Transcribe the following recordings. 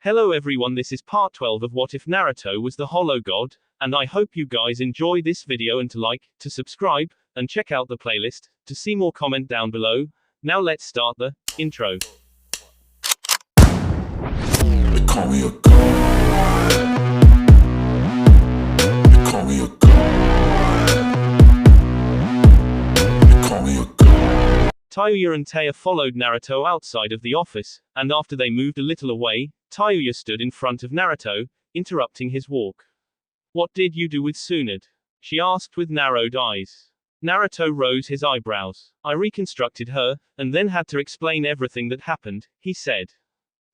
Hello everyone, this is part 12 of What If Naruto Was the Hollow God, and I hope you guys enjoy this video and to like, to subscribe, and check out the playlist, to see more comment down below. Now let's start the intro. They call me a god. They call me a god. They call me a god. Tayuya and Taya followed Naruto outside of the office, and after they moved a little away, Tayuya stood in front of Naruto, interrupting his walk. "What did you do with Tsunade?" she asked with narrowed eyes. Naruto rose his eyebrows. "I reconstructed her, and then had to explain everything that happened," he said.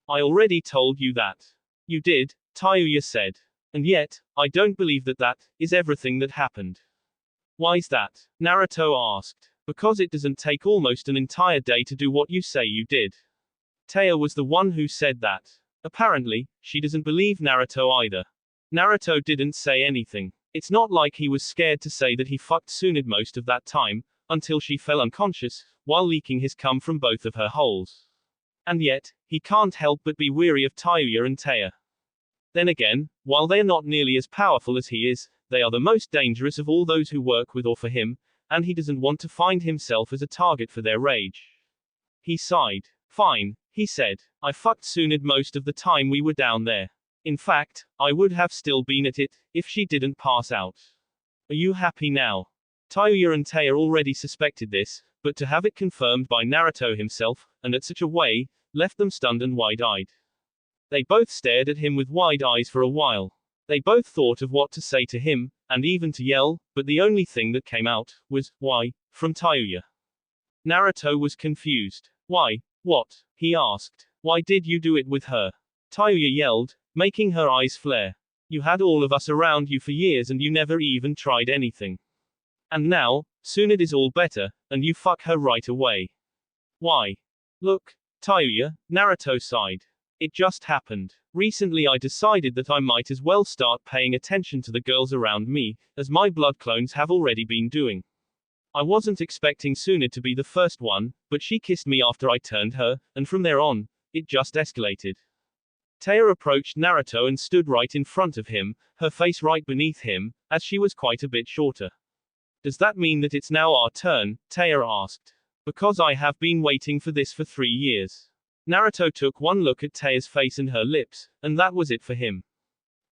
"I already told you that." "You did," Tayuya said. "And yet, I don't believe that that is everything that happened." "Why's that?" Naruto asked. "Because it doesn't take almost an entire day to do what you say you did." Taya was the one who said that. Apparently, she doesn't believe Naruto either. Naruto didn't say anything. It's not like he was scared to say that he fucked Tsunade most of that time, until she fell unconscious, while leaking his cum from both of her holes. And yet, he can't help but be weary of Tayuya and Taya. Then again, while they are not nearly as powerful as he is, they are the most dangerous of all those who work with or for him, and he doesn't want to find himself as a target for their rage. He sighed. "Fine," he said. "I fucked Tsunade most of the time we were down there. In fact, I would have still been at it, if she didn't pass out. Are you happy now?" Tayuya and Taya already suspected this, but to have it confirmed by Naruto himself, and at such a way, left them stunned and wide-eyed. They both stared at him with wide eyes for a while. They both thought of what to say to him, and even to yell, but the only thing that came out was, "Why?" from Tayuya. Naruto was confused. "Why? What?" he asked. "Why did you do it with her?" Tayuya yelled, making her eyes flare. "You had all of us around you for years and you never even tried anything. And now, Tsunade is all better, and you fuck her right away. Why?" "Look, Tayuya," Naruto sighed. "It just happened. Recently I decided that I might as well start paying attention to the girls around me, as my blood clones have already been doing. I wasn't expecting Tsunade to be the first one, but she kissed me after I turned her, and from there on, it just escalated." Taya approached Naruto and stood right in front of him, her face right beneath him, as she was quite a bit shorter. "Does that mean that it's now our turn?" Taya asked. "Because I have been waiting for this for 3 years." Naruto took one look at Taya's face and her lips, and that was it for him.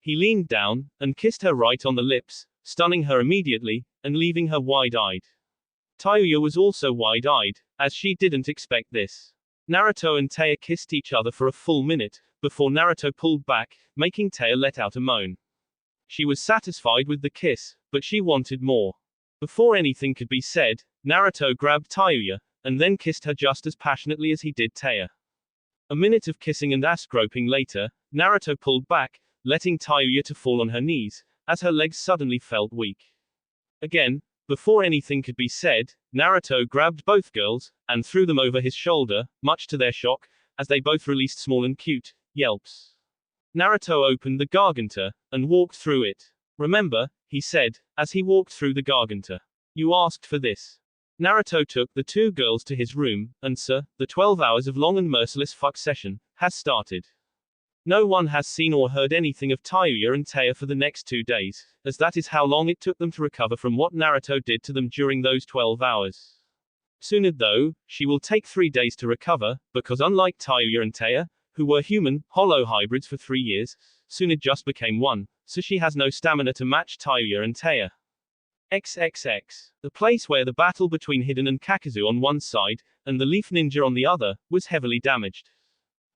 He leaned down, and kissed her right on the lips, stunning her immediately, and leaving her wide-eyed. Tayuya was also wide-eyed, as she didn't expect this. Naruto and Taya kissed each other for a full minute, before Naruto pulled back, making Taya let out a moan. She was satisfied with the kiss, but she wanted more. Before anything could be said, Naruto grabbed Tayuya, and then kissed her just as passionately as he did Taya. A minute of kissing and ass-groping later, Naruto pulled back, letting Tayuya to fall on her knees, as her legs suddenly felt weak. Again, before anything could be said, Naruto grabbed both girls, and threw them over his shoulder, much to their shock, as they both released small and cute yelps. Naruto opened the Garganta, and walked through it. "Remember," he said, as he walked through the Garganta. "You asked for this." Naruto took the two girls to his room, and sir, the 12 hours of long and merciless fuck session has started. No one has seen or heard anything of Tayuya and Taya for the next 2 days, as that is how long it took them to recover from what Naruto did to them during those 12 hours. Tsunade though, she will take 3 days to recover, because unlike Tayuya and Taya, who were human, hollow hybrids for 3 years, Tsunade just became one, so she has no stamina to match Tayuya and Taya. XXX. The place where the battle between Hiden and Kakazu on one side, and the Leaf Ninja on the other, was heavily damaged.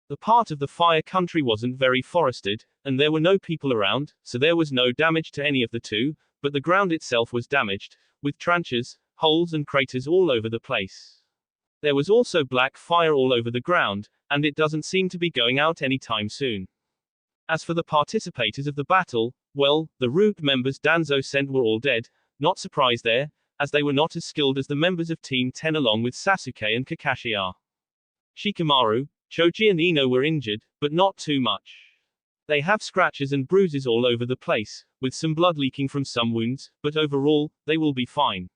The part of the Fire Country wasn't very forested, and there were no people around, so there was no damage to any of the two, but the ground itself was damaged, with trenches, holes and craters all over the place. There was also black fire all over the ground, and it doesn't seem to be going out anytime soon. As for the participators of the battle, well, the Root members Danzo sent were all dead, not surprised there, as they were not as skilled as the members of Team 10 along with Sasuke and Kakashi are. Shikamaru, Choji and Ino were injured, but not too much. They have scratches and bruises all over the place, with some blood leaking from some wounds, but overall, they will be fine.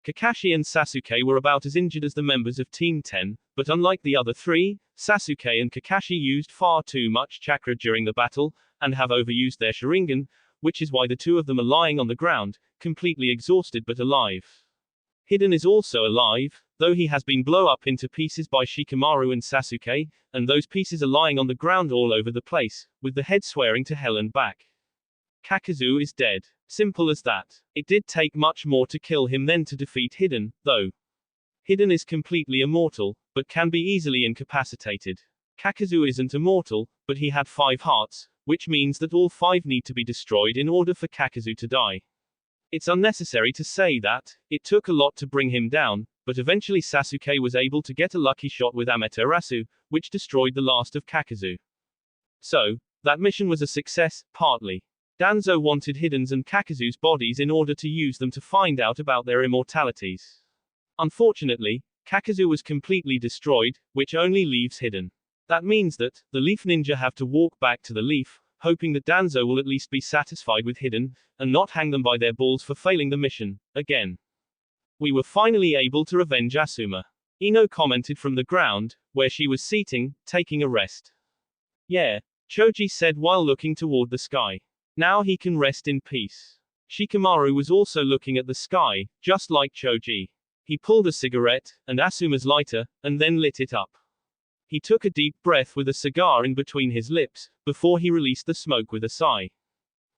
Kakashi and Sasuke were about as injured as the members of Team 10, But unlike the other three, Sasuke and Kakashi used far too much chakra during the battle, and have overused their Sharingan, which is why the two of them are lying on the ground, completely exhausted but alive. Hidden is also alive, though he has been blown up into pieces by Shikamaru and Sasuke, and those pieces are lying on the ground all over the place, with the head swearing to hell and back. Kakazu is dead. Simple as that. It did take much more to kill him than to defeat Hidden, though. Hidden is completely immortal, but can be easily incapacitated. Kakazu isn't immortal, but he had 5 hearts, which means that all 5 need to be destroyed in order for Kakazu to die. It's unnecessary to say that, it took a lot to bring him down, but eventually Sasuke was able to get a lucky shot with Amaterasu, which destroyed the last of Kakazu. So, that mission was a success, partly. Danzo wanted Hidden's and Kakazu's bodies in order to use them to find out about their immortalities. Unfortunately, Kakazu was completely destroyed, which only leaves Hidden. That means that, the Leaf Ninja have to walk back to the Leaf, hoping that Danzo will at least be satisfied with Hidden, and not hang them by their balls for failing the mission, again. We were finally able to revenge Asuma. Ino commented from the ground, where she was seating, taking a rest. Yeah, Choji said while looking toward the sky. Now he can rest in peace. Shikamaru was also looking at the sky, just like Choji. He pulled a cigarette, and Asuma's lighter, and then lit it up. He took a deep breath with a cigar in between his lips, before he released the smoke with a sigh.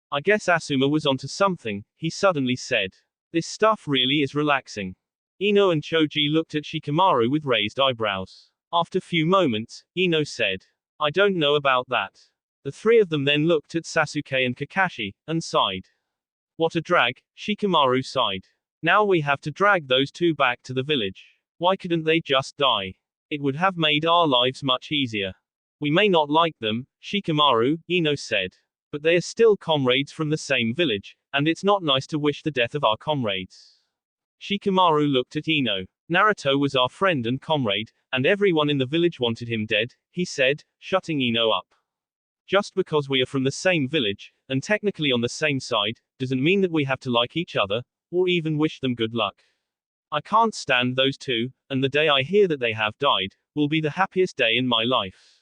I guess Asuma was onto something, he suddenly said. This stuff really is relaxing. Ino and Choji looked at Shikamaru with raised eyebrows. After few moments, Ino said, I don't know about that. The three of them then looked at Sasuke and Kakashi, and sighed. What a drag, Shikamaru sighed. Now we have to drag those two back to the village. Why couldn't they just die? It would have made our lives much easier. We may not like them, Shikamaru, Ino said. But they are still comrades from the same village, and it's not nice to wish the death of our comrades. Shikamaru looked at Ino. Naruto was our friend and comrade, and everyone in the village wanted him dead, he said, shutting Ino up. Just because we are from the same village, and technically on the same side, doesn't mean that we have to like each other, or even wish them good luck. I can't stand those two, and the day I hear that they have died, will be the happiest day in my life.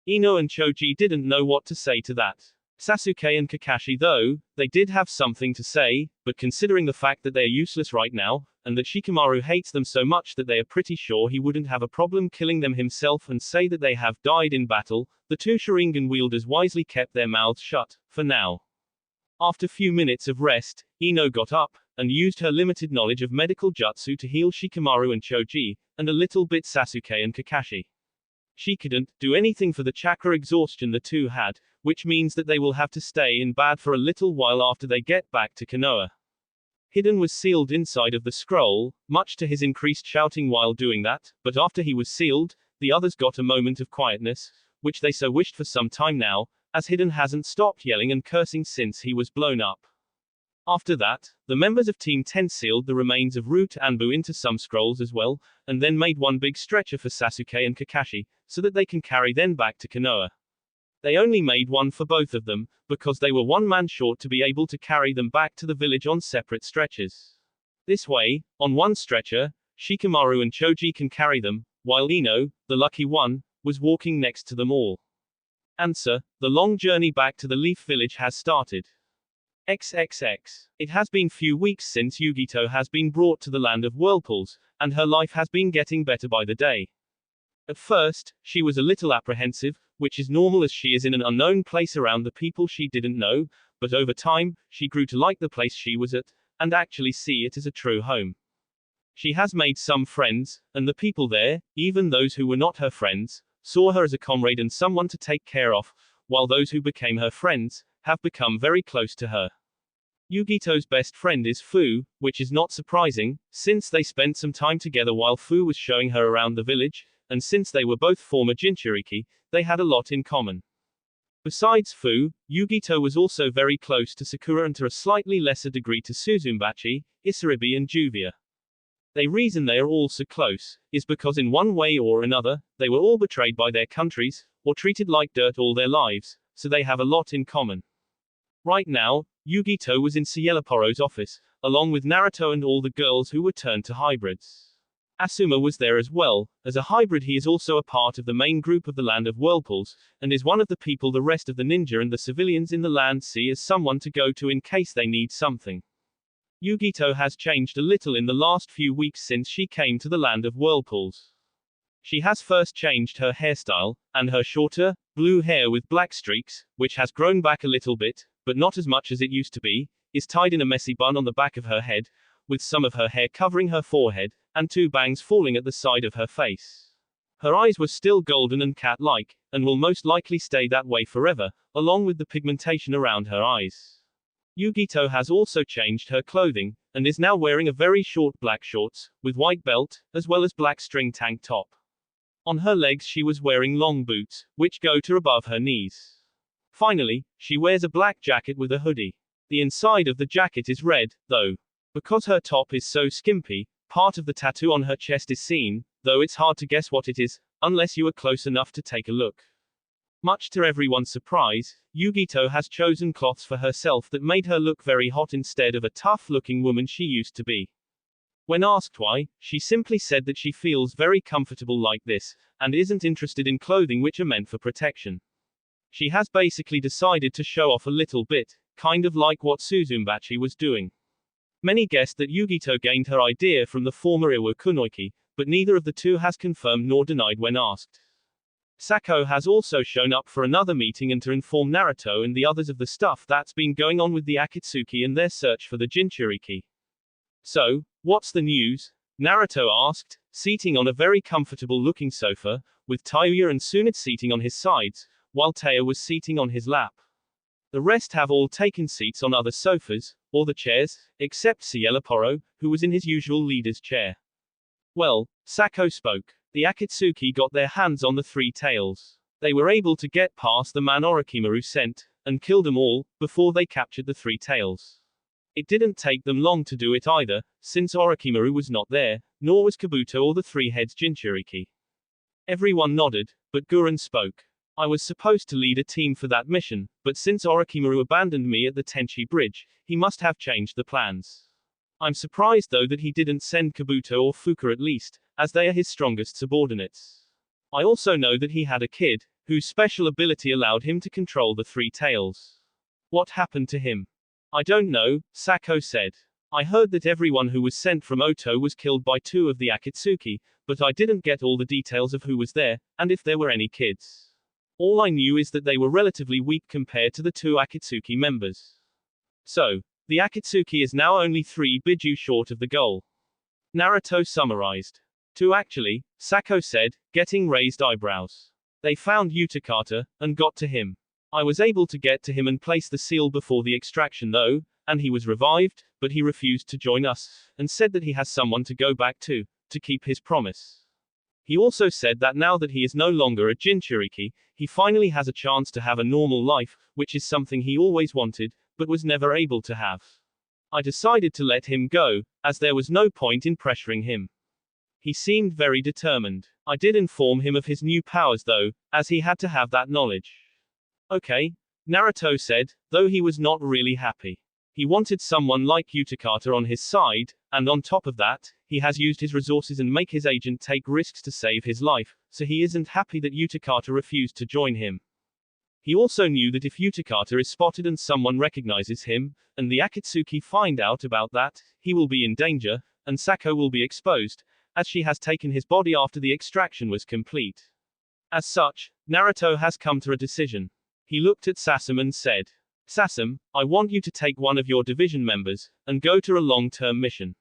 Ino and Choji didn't know what to say to that. Sasuke and Kakashi though, they did have something to say, but considering the fact that they are useless right now, and that Shikamaru hates them so much that they are pretty sure he wouldn't have a problem killing them himself and say that they have died in battle, the two Sharingan wielders wisely kept their mouths shut, for now. After few minutes of rest, Ino got up, and used her limited knowledge of medical jutsu to heal Shikamaru and Choji, and a little bit Sasuke and Kakashi. She couldn't do anything for the chakra exhaustion the two had, which means that they will have to stay in bed for a little while after they get back to Konoha. Hidden was sealed inside of the scroll, much to his increased shouting while doing that, but after he was sealed, the others got a moment of quietness, which they so wished for some time now, as Hidden hasn't stopped yelling and cursing since he was blown up. After that, the members of Team 10 sealed the remains of Root Anbu into some scrolls as well, and then made one big stretcher for Sasuke and Kakashi, so that they can carry them back to Konoha. They only made one for both of them, because they were one man short to be able to carry them back to the village on separate stretchers. This way, on one stretcher, Shikamaru and Choji can carry them, while Ino, the lucky one, was walking next to them all. Answer: the long journey back to the Leaf Village has started. XXX. It has been few weeks since Yugito has been brought to the land of whirlpools, and her life has been getting better by the day. At first, she was a little apprehensive, which is normal as she is in an unknown place around the people she didn't know, but over time, she grew to like the place she was at, and actually see it as a true home. She has made some friends, and the people there, even those who were not her friends, saw her as a comrade and someone to take care of, while those who became her friends, have become very close to her. Yugito's best friend is Fu, which is not surprising, since they spent some time together while Fu was showing her around the village, and since they were both former Jinchuriki, they had a lot in common. Besides Fu, Yugito was also very close to Sakura and to a slightly lesser degree to Suzumbachi, Isaribi and Juvia. The reason they are all so close, is because in one way or another, they were all betrayed by their countries, or treated like dirt all their lives, so they have a lot in common. Right now, Yugito was in Cielaporo's office, along with Naruto and all the girls who were turned to hybrids. Asuma was there as well. As a hybrid, he is also a part of the main group of the Land of Whirlpools, and is one of the people the rest of the ninja and the civilians in the land see as someone to go to in case they need something. Yugito has changed a little in the last few weeks since she came to the Land of Whirlpools. She has first changed her hairstyle, and her shorter, blue hair with black streaks, which has grown back a little bit, but not as much as it used to be, is tied in a messy bun on the back of her head, with some of her hair covering her forehead, and 2 bangs falling at the side of her face. Her eyes were still golden and cat-like, and will most likely stay that way forever, along with the pigmentation around her eyes. Yugito has also changed her clothing, and is now wearing a very short black shorts, with white belt, as well as black string tank top. On her legs she was wearing long boots, which go to above her knees. Finally, she wears a black jacket with a hoodie. The inside of the jacket is red, though. Because her top is so skimpy, part of the tattoo on her chest is seen, though it's hard to guess what it is, unless you are close enough to take a look. Much to everyone's surprise, Yugito has chosen cloths for herself that made her look very hot instead of a tough-looking woman she used to be. When asked why, she simply said that she feels very comfortable like this, and isn't interested in clothing which are meant for protection. She has basically decided to show off a little bit, kind of like what Suzumbachi was doing. Many guessed that Yugito gained her idea from the former Iwa Kunoiki, but neither of the two has confirmed nor denied when asked. Sako has also shown up for another meeting and to inform Naruto and the others of the stuff that's been going on with the Akatsuki and their search for the Jinchuriki. So, what's the news? Naruto asked, seating on a very comfortable-looking sofa, with Tayuya and Tsunade seating on his sides, while Taya was seating on his lap. The rest have all taken seats on other sofas, or the chairs, except Cielaporo, who was in his usual leader's chair. Well, Sako spoke. The Akatsuki got their hands on the 3 tails. They were able to get past the man Orochimaru sent, and kill them all, before they captured the 3 tails. It didn't take them long to do it either, since Orochimaru was not there, nor was Kabuto or the 3 heads Jinchuriki. Everyone nodded, but Gurren spoke. I was supposed to lead a team for that mission, but since Orochimaru abandoned me at the Tenchi Bridge, he must have changed the plans. I'm surprised though that he didn't send Kabuto or Fuka at least, as they are his strongest subordinates. I also know that he had a kid, whose special ability allowed him to control the 3 tails. What happened to him? I don't know, Sako said. I heard that everyone who was sent from Oto was killed by 2 of the Akatsuki, but I didn't get all the details of who was there, and if there were any kids. All I knew is that they were relatively weak compared to the 2 Akatsuki members. So, the Akatsuki is now only 3 biju short of the goal. Naruto summarized. 2 actually, Sako said, getting raised eyebrows. They found Utakata, and got to him. I was able to get to him and place the seal before the extraction though, and he was revived, but he refused to join us, and said that he has someone to go back to keep his promise. He also said that now that he is no longer a Jinchuriki, he finally has a chance to have a normal life, which is something he always wanted, but was never able to have. I decided to let him go, as there was no point in pressuring him. He seemed very determined. I did inform him of his new powers though, as he had to have that knowledge. Okay, Naruto said, though he was not really happy. He wanted someone like Utakata on his side, and on top of that, he has used his resources and make his agent take risks to save his life, so he isn't happy that Utakata refused to join him. He also knew that if Utakata is spotted and someone recognizes him, and the Akatsuki find out about that, he will be in danger, and Sako will be exposed, as she has taken his body after the extraction was complete. As such, Naruto has come to a decision. He looked at Sasum and said, Sasum, I want you to take one of your division members, and go to a long-term mission.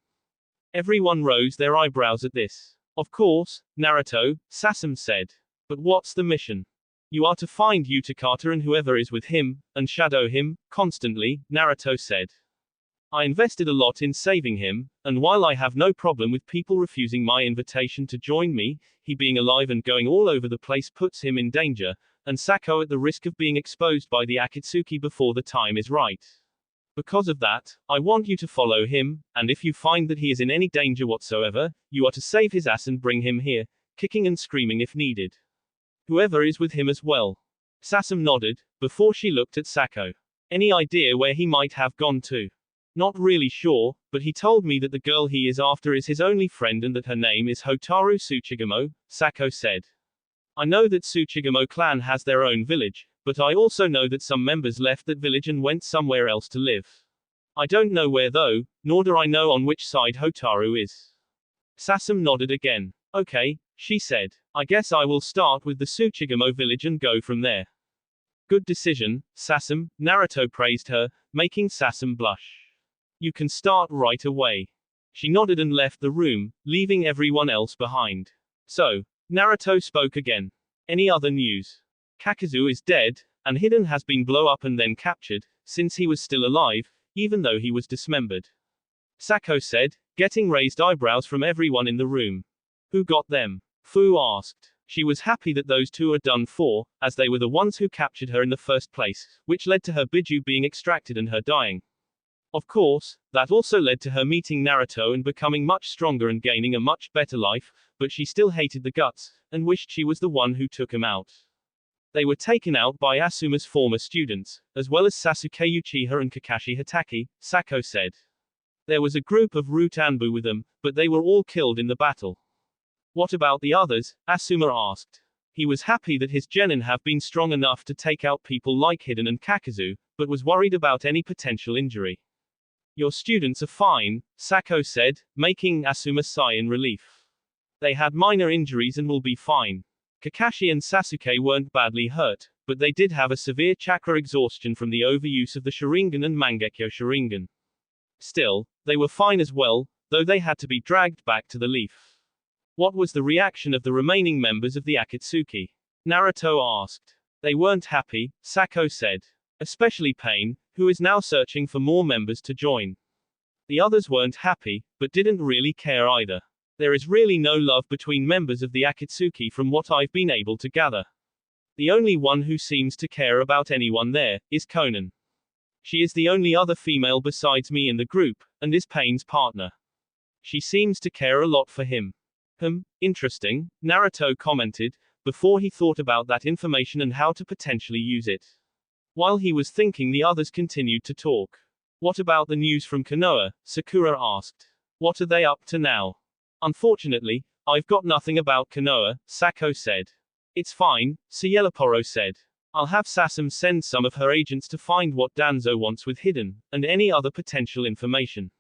Everyone rose their eyebrows at this. Of course, Naruto, Sasum said. But what's the mission? You are to find Utakata and whoever is with him, and shadow him, constantly, Naruto said. I invested a lot in saving him, and while I have no problem with people refusing my invitation to join me, he being alive and going all over the place puts him in danger, and Sako at the risk of being exposed by the Akatsuki before the time is right. Because of that, I want you to follow him, and if you find that he is in any danger whatsoever, you are to save his ass and bring him here, kicking and screaming if needed. Whoever is with him as well. Sasum nodded, before she looked at Sako. Any idea where he might have gone to? Not really sure, but he told me that the girl he is after is his only friend and that her name is Hotaru Tsuchigamo, Sako said. I know that Tsuchigamo clan has their own village, but I also know that some members left that village and went somewhere else to live. I don't know where though, nor do I know on which side Hotaru is. Sasum nodded again. Okay, she said. I guess I will start with the Tsuchigamo village and go from there. Good decision, Sasum, Naruto praised her, making Sasum blush. You can start right away. She nodded and left the room, leaving everyone else behind. So, Naruto spoke again. Any other news? Kakazu is dead, and Hiden has been blown up and then captured, since he was still alive, even though he was dismembered. Sako said, getting raised eyebrows from everyone in the room. Who got them? Fu asked. She was happy that those two are done for, as they were the ones who captured her in the first place, which led to her Biju being extracted and her dying. Of course, that also led to her meeting Naruto and becoming much stronger and gaining a much better life, but she still hated the guts, and wished she was the one who took him out. They were taken out by Asuma's former students, as well as Sasuke Uchiha and Kakashi Hatake, Sako said. There was a group of Root Anbu with them, but they were all killed in the battle. What about the others? Asuma asked. He was happy that his genin have been strong enough to take out people like Hiden and Kakazu, but was worried about any potential injury. Your students are fine, Sako said, making Asuma sigh in relief. They had minor injuries and will be fine. Kakashi and Sasuke weren't badly hurt, but they did have a severe chakra exhaustion from the overuse of the Sharingan and Mangekyo Sharingan. Still, they were fine as well, though they had to be dragged back to the leaf. What was the reaction of the remaining members of the Akatsuki? Naruto asked. They weren't happy, Sako said. Especially Pain, who is now searching for more members to join. The others weren't happy, but didn't really care either. There is really no love between members of the Akatsuki from what I've been able to gather. The only one who seems to care about anyone there is Konan. She is the only other female besides me in the group, and is Pain's partner. She seems to care a lot for him. Interesting, Naruto commented, before he thought about that information and how to potentially use it. While he was thinking, the others continued to talk. What about the news from Konoha? Sakura asked. What are they up to now? Unfortunately, I've got nothing about Konoha, Sako said. It's fine, Sayeleporo said. I'll have Sasum send some of her agents to find what Danzo wants with Hiden, and any other potential information.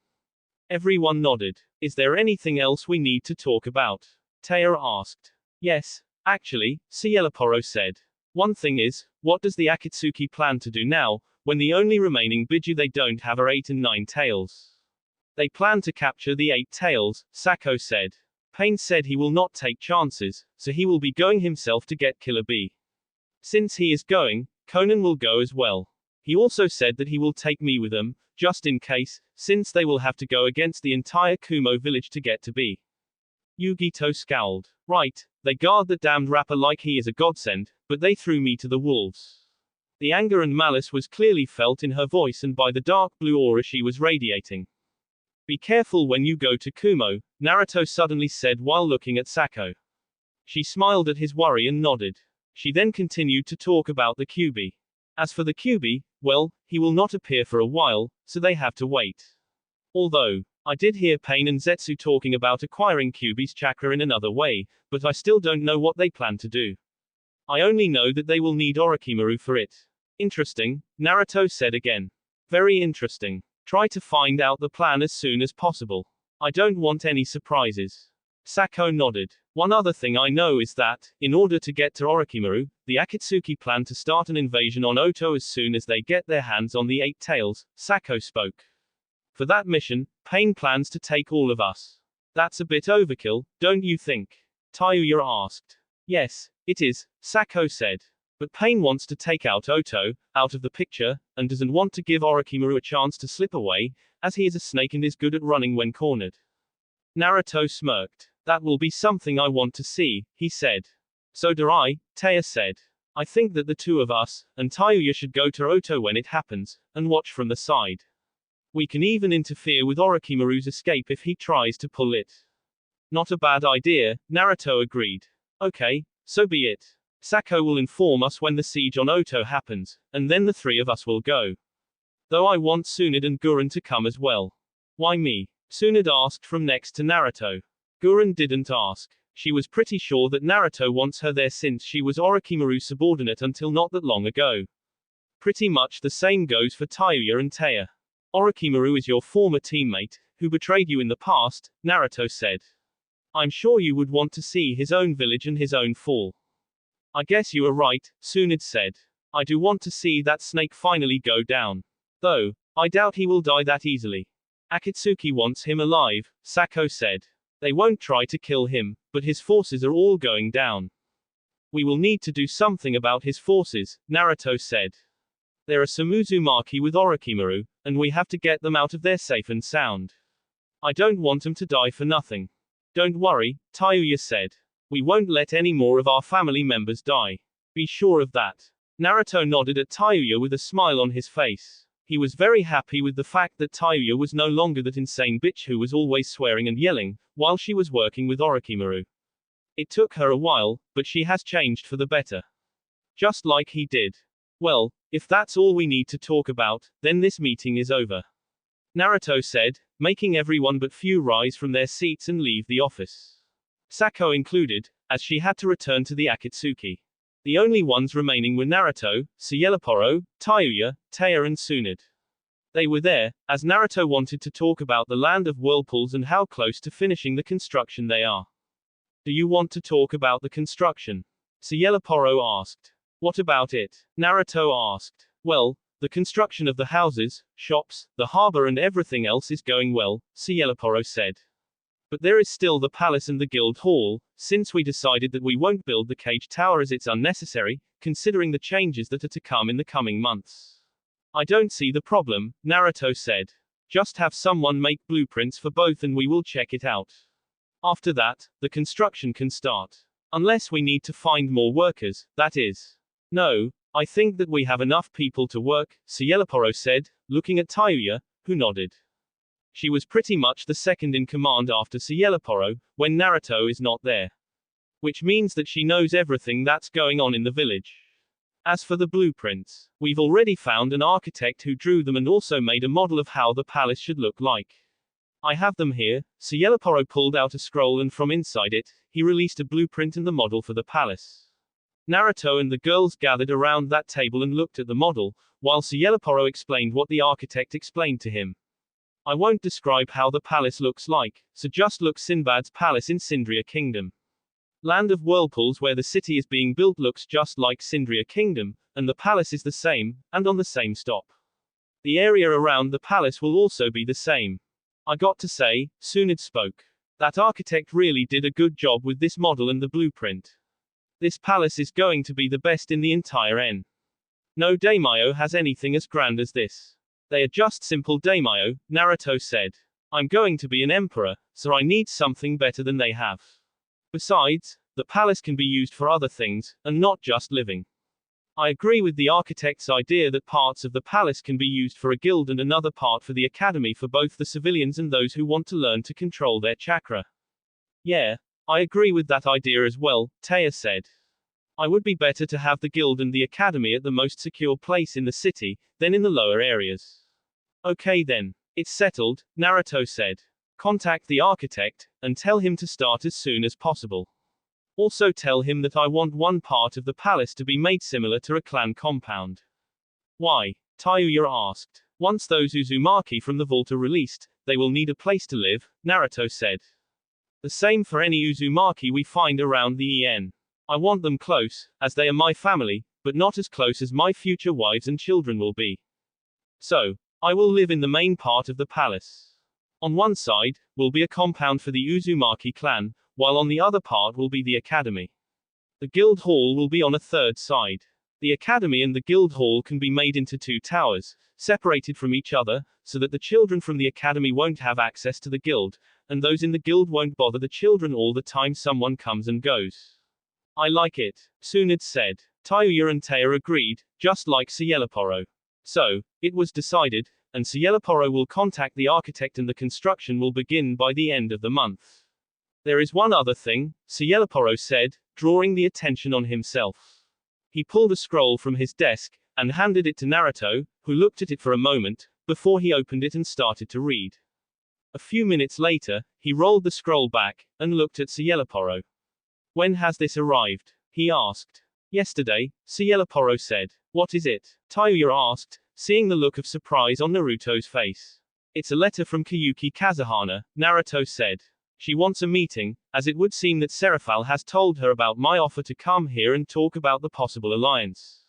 Everyone nodded. Is there anything else we need to talk about? Taya asked. Yes, actually, Sayeleporo said. One thing is, what does the Akatsuki plan to do now, when the only remaining Biju they don't have are 8 and 9 tails? They plan to capture the 8 tails, Sako said. Pain said he will not take chances, so he will be going himself to get Killer Bee. Since he is going, Konan will go as well. He also said that he will take me with them, just in case, since they will have to go against the entire Kumo village to get to Bee. Yugito scowled. Right, they guard that damned rapper like he is a godsend, but they threw me to the wolves. The anger and malice was clearly felt in her voice and by the dark blue aura she was radiating. Be careful when you go to Kumo, Naruto suddenly said while looking at Sako. She smiled at his worry and nodded. She then continued to talk about the Kyuubi. As for the Kyuubi, well, he will not appear for a while, so they have to wait. Although, I did hear Pain and Zetsu talking about acquiring Kyuubi's chakra in another way, but I still don't know what they plan to do. I only know that they will need Orochimaru for it. Interesting, Naruto said again. Very interesting. Try to find out the plan as soon as possible. I don't want any surprises. Sako nodded. One other thing I know is that, in order to get to Orochimaru, the Akatsuki plan to start an invasion on Oto as soon as they get their hands on the 8 tails, Sako spoke. For that mission, Pain plans to take all of us. That's a bit overkill, don't you think? Tayuya asked. Yes, it is, Sako said. But Pain wants to take out Oto, out of the picture, and doesn't want to give Orochimaru a chance to slip away, as he is a snake and is good at running when cornered. Naruto smirked. That will be something I want to see, he said. So do I, Taya said. I think that the two of us, and Tayuya should go to Oto when it happens, and watch from the side. We can even interfere with Orochimaru's escape if he tries to pull it. Not a bad idea, Naruto agreed. Okay, so be it. Sako will inform us when the siege on Oto happens, and then the 3 of us will go. Though I want Tsunade and Gurren to come as well. Why me? Tsunade asked from next to Naruto. Gurren didn't ask. She was pretty sure that Naruto wants her there since she was Orochimaru's subordinate until not that long ago. Pretty much the same goes for Tayuya and Taya. Orochimaru is your former teammate, who betrayed you in the past, Naruto said. I'm sure you would want to see his own village and his own fall. I guess you are right, Tsunade said. I do want to see that snake finally go down. Though, I doubt he will die that easily. Akatsuki wants him alive, Sako said. They won't try to kill him, but his forces are all going down. We will need to do something about his forces, Naruto said. There are some Uzumaki with Orochimaru, and we have to get them out of there safe and sound. I don't want them to die for nothing. Don't worry, Tayuya said. We won't let any more of our family members die. Be sure of that. Naruto nodded at Tayuya with a smile on his face. He was very happy with the fact that Tayuya was no longer that insane bitch who was always swearing and yelling, while she was working with Orochimaru. It took her a while, but she has changed for the better. Just like he did. Well, if that's all we need to talk about, then this meeting is over. Naruto said, making everyone but few rise from their seats and leave the office. Sako included, as she had to return to the Akatsuki. The only ones remaining were Naruto, Sailor, Tayuya, Taya and Tsunade. They were there, as Naruto wanted to talk about the land of whirlpools and how close to finishing the construction they are. Do you want to talk about the construction? Sailor asked. What about it? Naruto asked. Well, the construction of the houses, shops, the harbor and everything else is going well, Sailor said. But there is still the palace and the guild hall, since we decided that we won't build the cage tower as it's unnecessary, considering the changes that are to come in the coming months. I don't see the problem, Naruto said. Just have someone make blueprints for both and we will check it out. After that, the construction can start. Unless we need to find more workers, that is. No, I think that we have enough people to work, Sailor said, looking at Tayuya, who nodded. She was pretty much the second in command after Sailor when Naruto is not there. Which means that she knows everything that's going on in the village. As for the blueprints, we've already found an architect who drew them and also made a model of how the palace should look like. I have them here. Sailor pulled out a scroll and from inside it, he released a blueprint and the model for the palace. Naruto and the girls gathered around that table and looked at the model, while Sailor explained what the architect explained to him. I won't describe how the palace looks like, so just look Sinbad's palace in Sindria Kingdom. Land of Whirlpools where the city is being built looks just like Sindria Kingdom, and the palace is the same, and on the same stop. The area around the palace will also be the same. I got to say, Tsunade spoke. That architect really did a good job with this model and the blueprint. This palace is going to be the best in the entire N. No daimyo has anything as grand as this. They are just simple daimyo, Naruto said. I'm going to be an emperor, so I need something better than they have. Besides, the palace can be used for other things, and not just living. I agree with the architect's idea that parts of the palace can be used for a guild and another part for the academy for both the civilians and those who want to learn to control their chakra. Yeah, I agree with that idea as well, Taya said. I would be better to have the guild and the academy at the most secure place in the city, than in the lower areas. Okay then. It's settled, Naruto said. Contact the architect, and tell him to start as soon as possible. Also tell him that I want one part of the palace to be made similar to a clan compound. Why? Tayuya asked. Once those Uzumaki from the vault are released, they will need a place to live, Naruto said. The same for any Uzumaki we find around the EN. I want them close, as they are my family, but not as close as my future wives and children will be. So, I will live in the main part of the palace. On one side, will be a compound for the Uzumaki clan, while on the other part will be the academy. The guild hall will be on a third side. The academy and the guild hall can be made into two towers, separated from each other, so that the children from the academy won't have access to the guild, and those in the guild won't bother the children all the time someone comes and goes. I like it, Tsunade said. Tayuya and Taya agreed, just like Sailor. So, it was decided, and Sailor will contact the architect and the construction will begin by the end of the month. There is one other thing, Sailor said, drawing the attention on himself. He pulled a scroll from his desk, and handed it to Naruto, who looked at it for a moment, before he opened it and started to read. A few minutes later, he rolled the scroll back, and looked at Cieloporo. When has this arrived? He asked. Yesterday, Cieloporo said. What is it? Tayuya asked, seeing the look of surprise on Naruto's face. It's a letter from Kiyuki Kazuhana, Naruto said. She wants a meeting, as it would seem that Seraphal has told her about my offer to come here and talk about the possible alliance.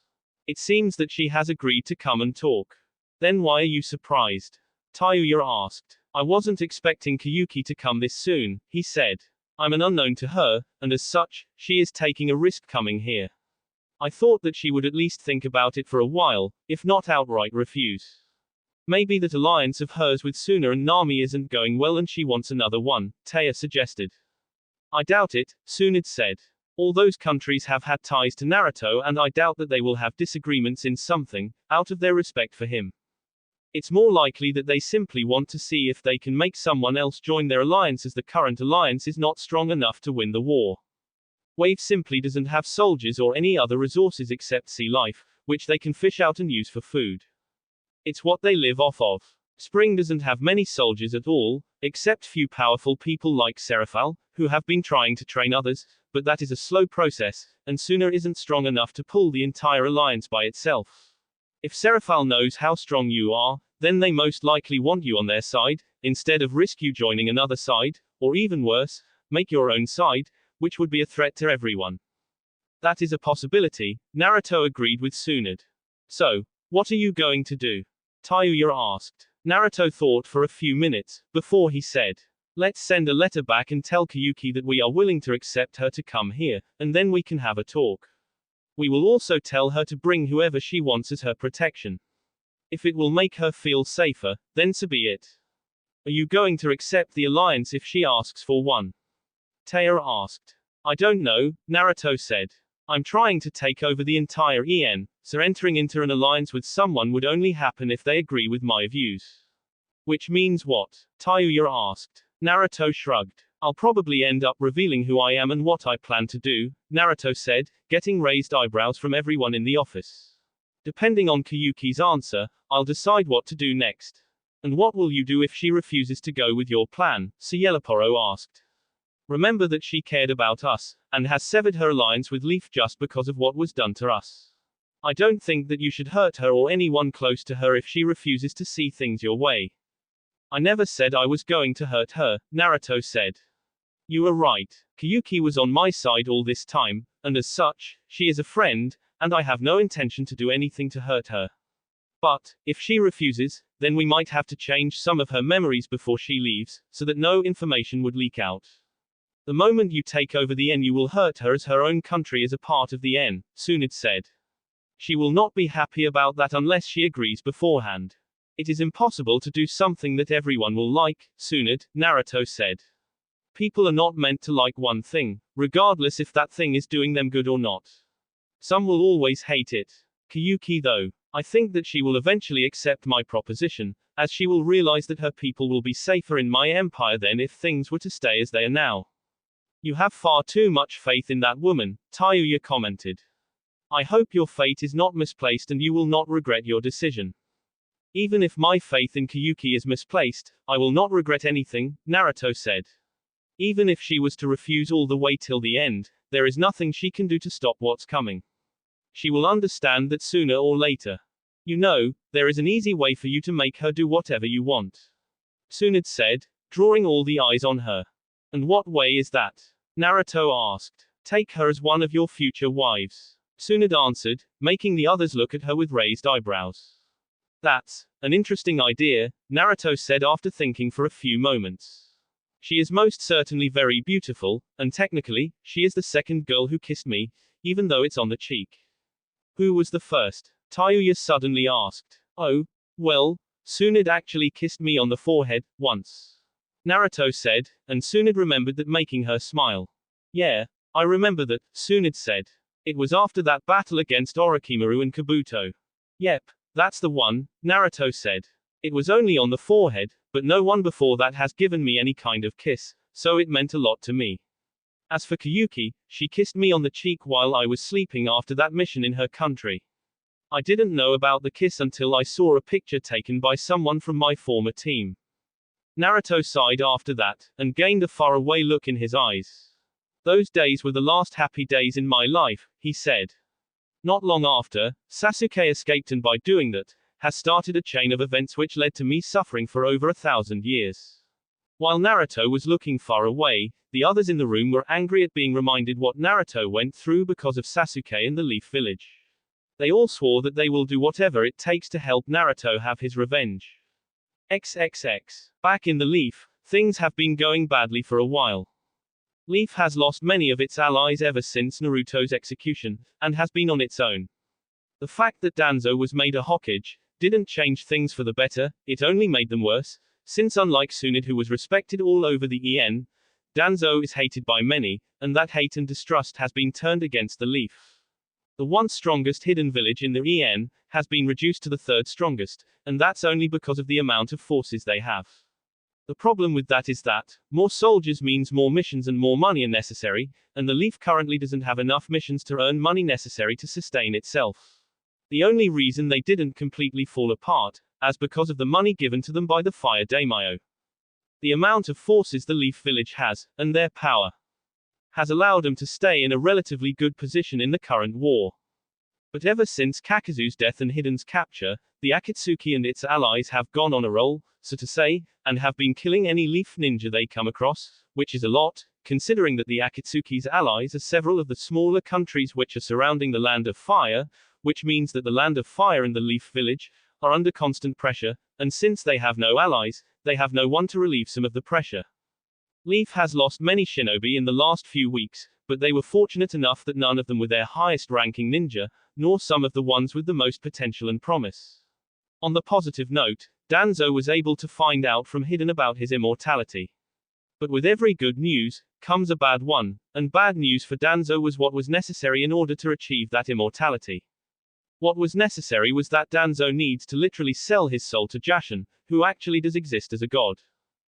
It seems that she has agreed to come and talk. Then why are you surprised? Tayuya asked. I wasn't expecting Kiyuki to come this soon, he said. I'm an unknown to her, and as such, she is taking a risk coming here. I thought that she would at least think about it for a while, if not outright refuse. Maybe that alliance of hers with Suna and Nami isn't going well and she wants another one, Taya suggested. I doubt it, Tsunade said. All those countries have had ties to Naruto and I doubt that they will have disagreements in something, out of their respect for him. It's more likely that they simply want to see if they can make someone else join their alliance as the current alliance is not strong enough to win the war. Wave simply doesn't have soldiers or any other resources except sea life, which they can fish out and use for food. It's what they live off of. Spring doesn't have many soldiers at all, except few powerful people like Seraphal, who have been trying to train others, but that is a slow process, and Suna isn't strong enough to pull the entire alliance by itself. If Seraphal knows how strong you are, then they most likely want you on their side, instead of risk you joining another side, or even worse, make your own side, which would be a threat to everyone. That is a possibility, Naruto agreed with Tsunade. So, what are you going to do? Tayuya asked. Naruto thought for a few minutes, before he said. Let's send a letter back and tell Kiyuki that we are willing to accept her to come here, and then we can have a talk. We will also tell her to bring whoever she wants as her protection. If it will make her feel safer, then so be it. Are you going to accept the alliance if she asks for one? Taya asked. I don't know, Naruto said. I'm trying to take over the entire EN, so entering into an alliance with someone would only happen if they agree with my views. Which means what? Tayuya asked. Naruto shrugged. I'll probably end up revealing who I am and what I plan to do, Naruto said, getting raised eyebrows from everyone in the office. Depending on Kiyuki's answer, I'll decide what to do next. And what will you do if she refuses to go with your plan? Cieloporo asked. Remember that she cared about us, and has severed her alliance with Leaf just because of what was done to us. I don't think that you should hurt her or anyone close to her if she refuses to see things your way. I never said I was going to hurt her, Naruto said. You are right. Kiyuki was on my side all this time, and as such, she is a friend, and I have no intention to do anything to hurt her. But, if she refuses, then we might have to change some of her memories before she leaves, so that no information would leak out. The moment you take over the N you will hurt her as her own country is a part of the N, Tsunade said. She will not be happy about that unless she agrees beforehand. It is impossible to do something that everyone will like, Tsunade, Naruto said. People are not meant to like one thing, regardless if that thing is doing them good or not. Some will always hate it. Kiyuki though, I think that she will eventually accept my proposition, as she will realize that her people will be safer in my empire than if things were to stay as they are now. You have far too much faith in that woman, Tayuya commented. I hope your fate is not misplaced and you will not regret your decision. Even if my faith in Kiyuki is misplaced, I will not regret anything, Naruto said. Even if she was to refuse all the way till the end, there is nothing she can do to stop what's coming. She will understand that sooner or later. You know, there is an easy way for you to make her do whatever you want. Tsunade said, drawing all the eyes on her. And what way is that? Naruto asked. Take her as one of your future wives. Tsunade answered, making the others look at her with raised eyebrows. That's an interesting idea, Naruto said after thinking for a few moments. She is most certainly very beautiful, and technically, she is the second girl who kissed me, even though it's on the cheek. Who was the first? Tayuya suddenly asked. Oh, well, Tsunade actually kissed me on the forehead, once. Naruto said, and Tsunade remembered that making her smile. Yeah, I remember that, Tsunade said. It was after that battle against Orochimaru and Kabuto. Yep, that's the one, Naruto said. It was only on the forehead, but no one before that has given me any kind of kiss, so it meant a lot to me. As for Kiyuki, she kissed me on the cheek while I was sleeping after that mission in her country. I didn't know about the kiss until I saw a picture taken by someone from my former team. Naruto sighed after that, and gained a faraway look in his eyes. Those days were the last happy days in my life, he said. Not long after, Sasuke escaped, and by doing that, has started a chain of events which led to me suffering for over 1,000 years. While Naruto was looking far away, the others in the room were angry at being reminded what Naruto went through because of Sasuke and the Leaf Village. They all swore that they will do whatever it takes to help Naruto have his revenge. XXX. Back in the Leaf, things have been going badly for a while. Leaf has lost many of its allies ever since Naruto's execution, and has been on its own. The fact that Danzo was made a Hokage didn't change things for the better, it only made them worse, since unlike Tsunade, who was respected all over the EN, Danzo is hated by many, and that hate and distrust has been turned against the Leaf. The once strongest hidden village in the EN has been reduced to the third strongest, and that's only because of the amount of forces they have. The problem with that is that more soldiers means more missions and more money are necessary, and the Leaf currently doesn't have enough missions to earn money necessary to sustain itself. The only reason they didn't completely fall apart, as because of the money given to them by the Fire Daimyo. The amount of forces the Leaf Village has, and their power, has allowed them to stay in a relatively good position in the current war. But ever since Kakazu's death and Hiden's capture, the Akatsuki and its allies have gone on a roll, so to say, and have been killing any Leaf ninja they come across, which is a lot, considering that the Akatsuki's allies are several of the smaller countries which are surrounding the Land of Fire, which means that the Land of Fire and the Leaf Village are under constant pressure, and since they have no allies, they have no one to relieve some of the pressure. Leaf has lost many shinobi in the last few weeks, but they were fortunate enough that none of them were their highest ranking ninja, nor some of the ones with the most potential and promise. On the positive note, Danzo was able to find out from Hiden about his immortality. But with every good news, comes a bad one, and bad news for Danzo was what was necessary in order to achieve that immortality. What was necessary was that Danzo needs to literally sell his soul to Jashin, who actually does exist as a god.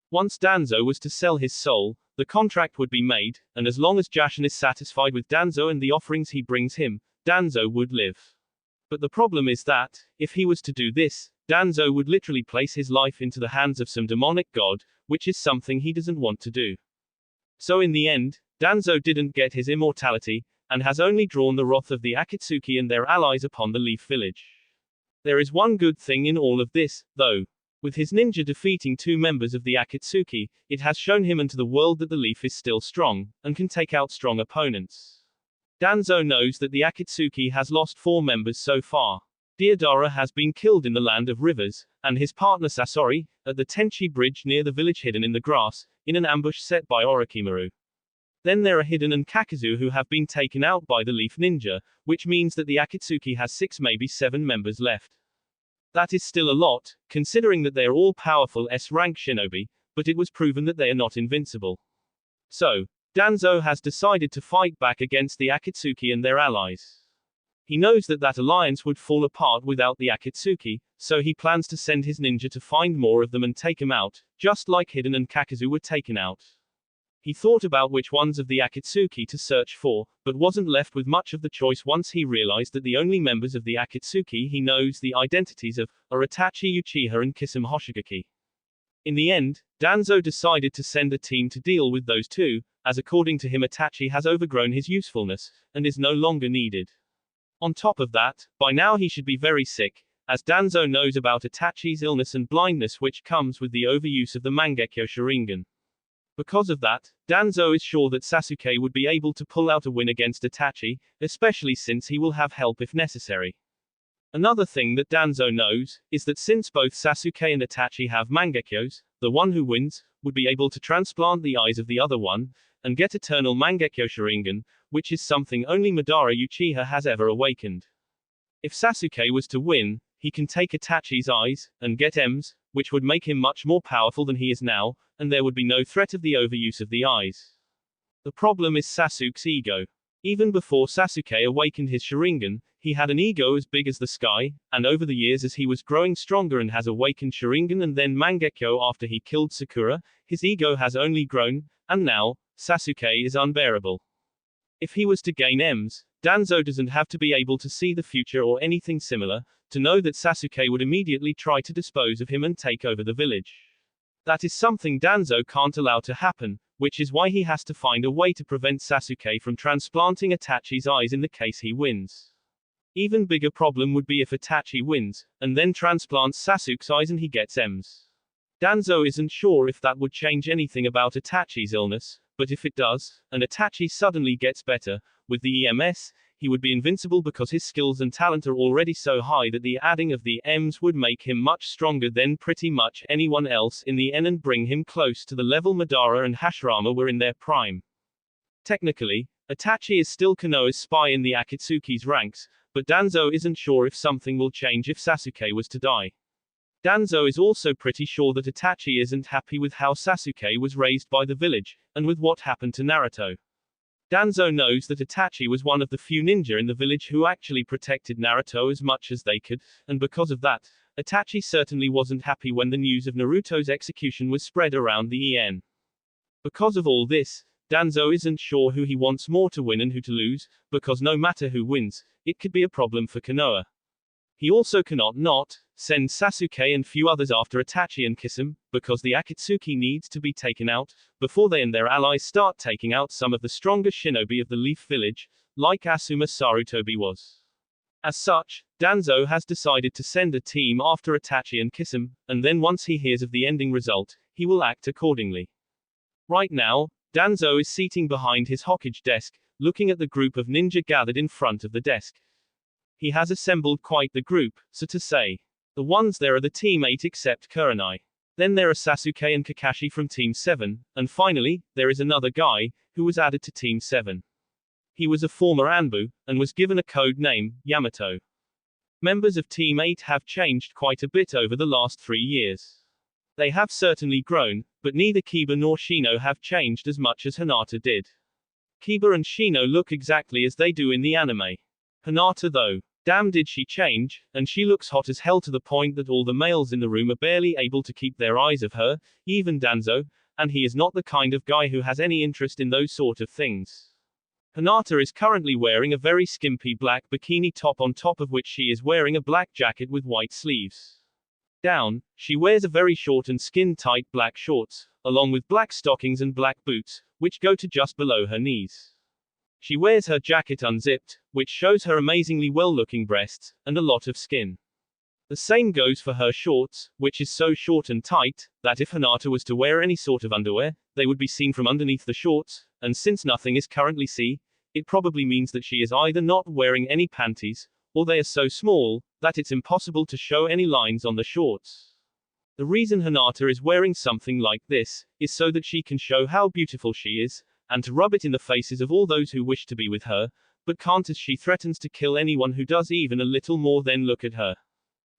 Once Danzo was to sell his soul, the contract would be made, and as long as Jashin is satisfied with Danzo and the offerings he brings him, Danzo would live. But the problem is that, if he was to do this, Danzo would literally place his life into the hands of some demonic god, which is something he doesn't want to do. So in the end, Danzo didn't get his immortality, and has only drawn the wrath of the Akatsuki and their allies upon the Leaf Village. There is one good thing in all of this, though. With his ninja defeating 2 members of the Akatsuki, it has shown him and to the world that the Leaf is still strong, and can take out strong opponents. Danzo knows that the Akatsuki has lost 4 members so far. Deodara has been killed in the Land of Rivers, and his partner Sasori, at the Tenchi Bridge near the village hidden in the grass, in an ambush set by Orochimaru. Then there are Hiden and Kakazu who have been taken out by the Leaf Ninja, which means that the Akatsuki has 6 maybe 7 members left. That is still a lot, considering that they are all powerful S-rank shinobi, but it was proven that they are not invincible. So, Danzo has decided to fight back against the Akatsuki and their allies. He knows that that alliance would fall apart without the Akatsuki, so he plans to send his ninja to find more of them and take them out, just like Hiden and Kakazu were taken out. He thought about which ones of the Akatsuki to search for, but wasn't left with much of the choice once he realized that the only members of the Akatsuki he knows the identities of are Itachi Uchiha and Kisame Hoshigaki. In the end, Danzo decided to send a team to deal with those 2, as according to him Itachi has overgrown his usefulness, and is no longer needed. On top of that, by now he should be very sick, as Danzo knows about Itachi's illness and blindness which comes with the overuse of the Mangekyo Sharingan. Because of that, Danzo is sure that Sasuke would be able to pull out a win against Itachi, especially since he will have help if necessary. Another thing that Danzo knows, is that since both Sasuke and Itachi have Mangekyos, the one who wins, would be able to transplant the eyes of the other one, and get eternal Mangekyo Sharingan, which is something only Madara Uchiha has ever awakened. If Sasuke was to win, he can take Itachi's eyes, and get M's, which would make him much more powerful than he is now, and there would be no threat of the overuse of the eyes. The problem is Sasuke's ego. Even before Sasuke awakened his Sharingan, he had an ego as big as the sky, and over the years as he was growing stronger and has awakened Sharingan and then Mangekyo after he killed Sakura, his ego has only grown, and now, Sasuke is unbearable. If he was to gain M's, Danzo doesn't have to be able to see the future or anything similar, to know that Sasuke would immediately try to dispose of him and take over the village. That is something Danzo can't allow to happen, which is why he has to find a way to prevent Sasuke from transplanting Itachi's eyes in the case he wins. Even bigger problem would be if Itachi wins, and then transplants Sasuke's eyes and he gets M's. Danzo isn't sure if that would change anything about Itachi's illness, but if it does, and Itachi suddenly gets better, with the EMS, he would be invincible because his skills and talent are already so high that the adding of the M's would make him much stronger than pretty much anyone else in the N and bring him close to the level Madara and Hashirama were in their prime. Technically, Itachi is still Konoha's spy in the Akatsuki's ranks, but Danzo isn't sure if something will change if Sasuke was to die. Danzo is also pretty sure that Itachi isn't happy with how Sasuke was raised by the village, and with what happened to Naruto. Danzo knows that Itachi was one of the few ninja in the village who actually protected Naruto as much as they could, and because of that, Itachi certainly wasn't happy when the news of Naruto's execution was spread around the EN. Because of all this, Danzo isn't sure who he wants more to win and who to lose, because no matter who wins, it could be a problem for Konoha. He also cannot not send Sasuke and few others after Itachi and kiss him, because the Akatsuki needs to be taken out, before they and their allies start taking out some of the stronger shinobi of the Leaf Village, like Asuma Sarutobi was. As such, Danzo has decided to send a team after Itachi and kiss him, and then once he hears of the ending result, he will act accordingly. Right now, Danzo is seating behind his Hokage desk, looking at the group of ninja gathered in front of the desk. He has assembled quite the group, so to say. The ones there are the Team 8 except Kurenai. Then there are Sasuke and Kakashi from Team 7, and finally, there is another guy, who was added to Team 7. He was a former Anbu, and was given a code name, Yamato. Members of Team 8 have changed quite a bit over the last 3 years. They have certainly grown, but neither Kiba nor Shino have changed as much as Hinata did. Kiba and Shino look exactly as they do in the anime. Hinata though, damn did she change, and she looks hot as hell to the point that all the males in the room are barely able to keep their eyes off her, even Danzo, and he is not the kind of guy who has any interest in those sort of things. Hinata is currently wearing a very skimpy black bikini top on top of which she is wearing a black jacket with white sleeves. Down, she wears a very short and skin-tight black shorts, along with black stockings and black boots, which go to just below her knees. She wears her jacket unzipped, which shows her amazingly well-looking breasts, and a lot of skin. The same goes for her shorts, which is so short and tight, that if Hinata was to wear any sort of underwear, they would be seen from underneath the shorts, and since nothing is currently seen, it probably means that she is either not wearing any panties, or they are so small, that it's impossible to show any lines on the shorts. The reason Hinata is wearing something like this, is so that she can show how beautiful she is, and to rub it in the faces of all those who wish to be with her, but can't as she threatens to kill anyone who does even a little more than look at her.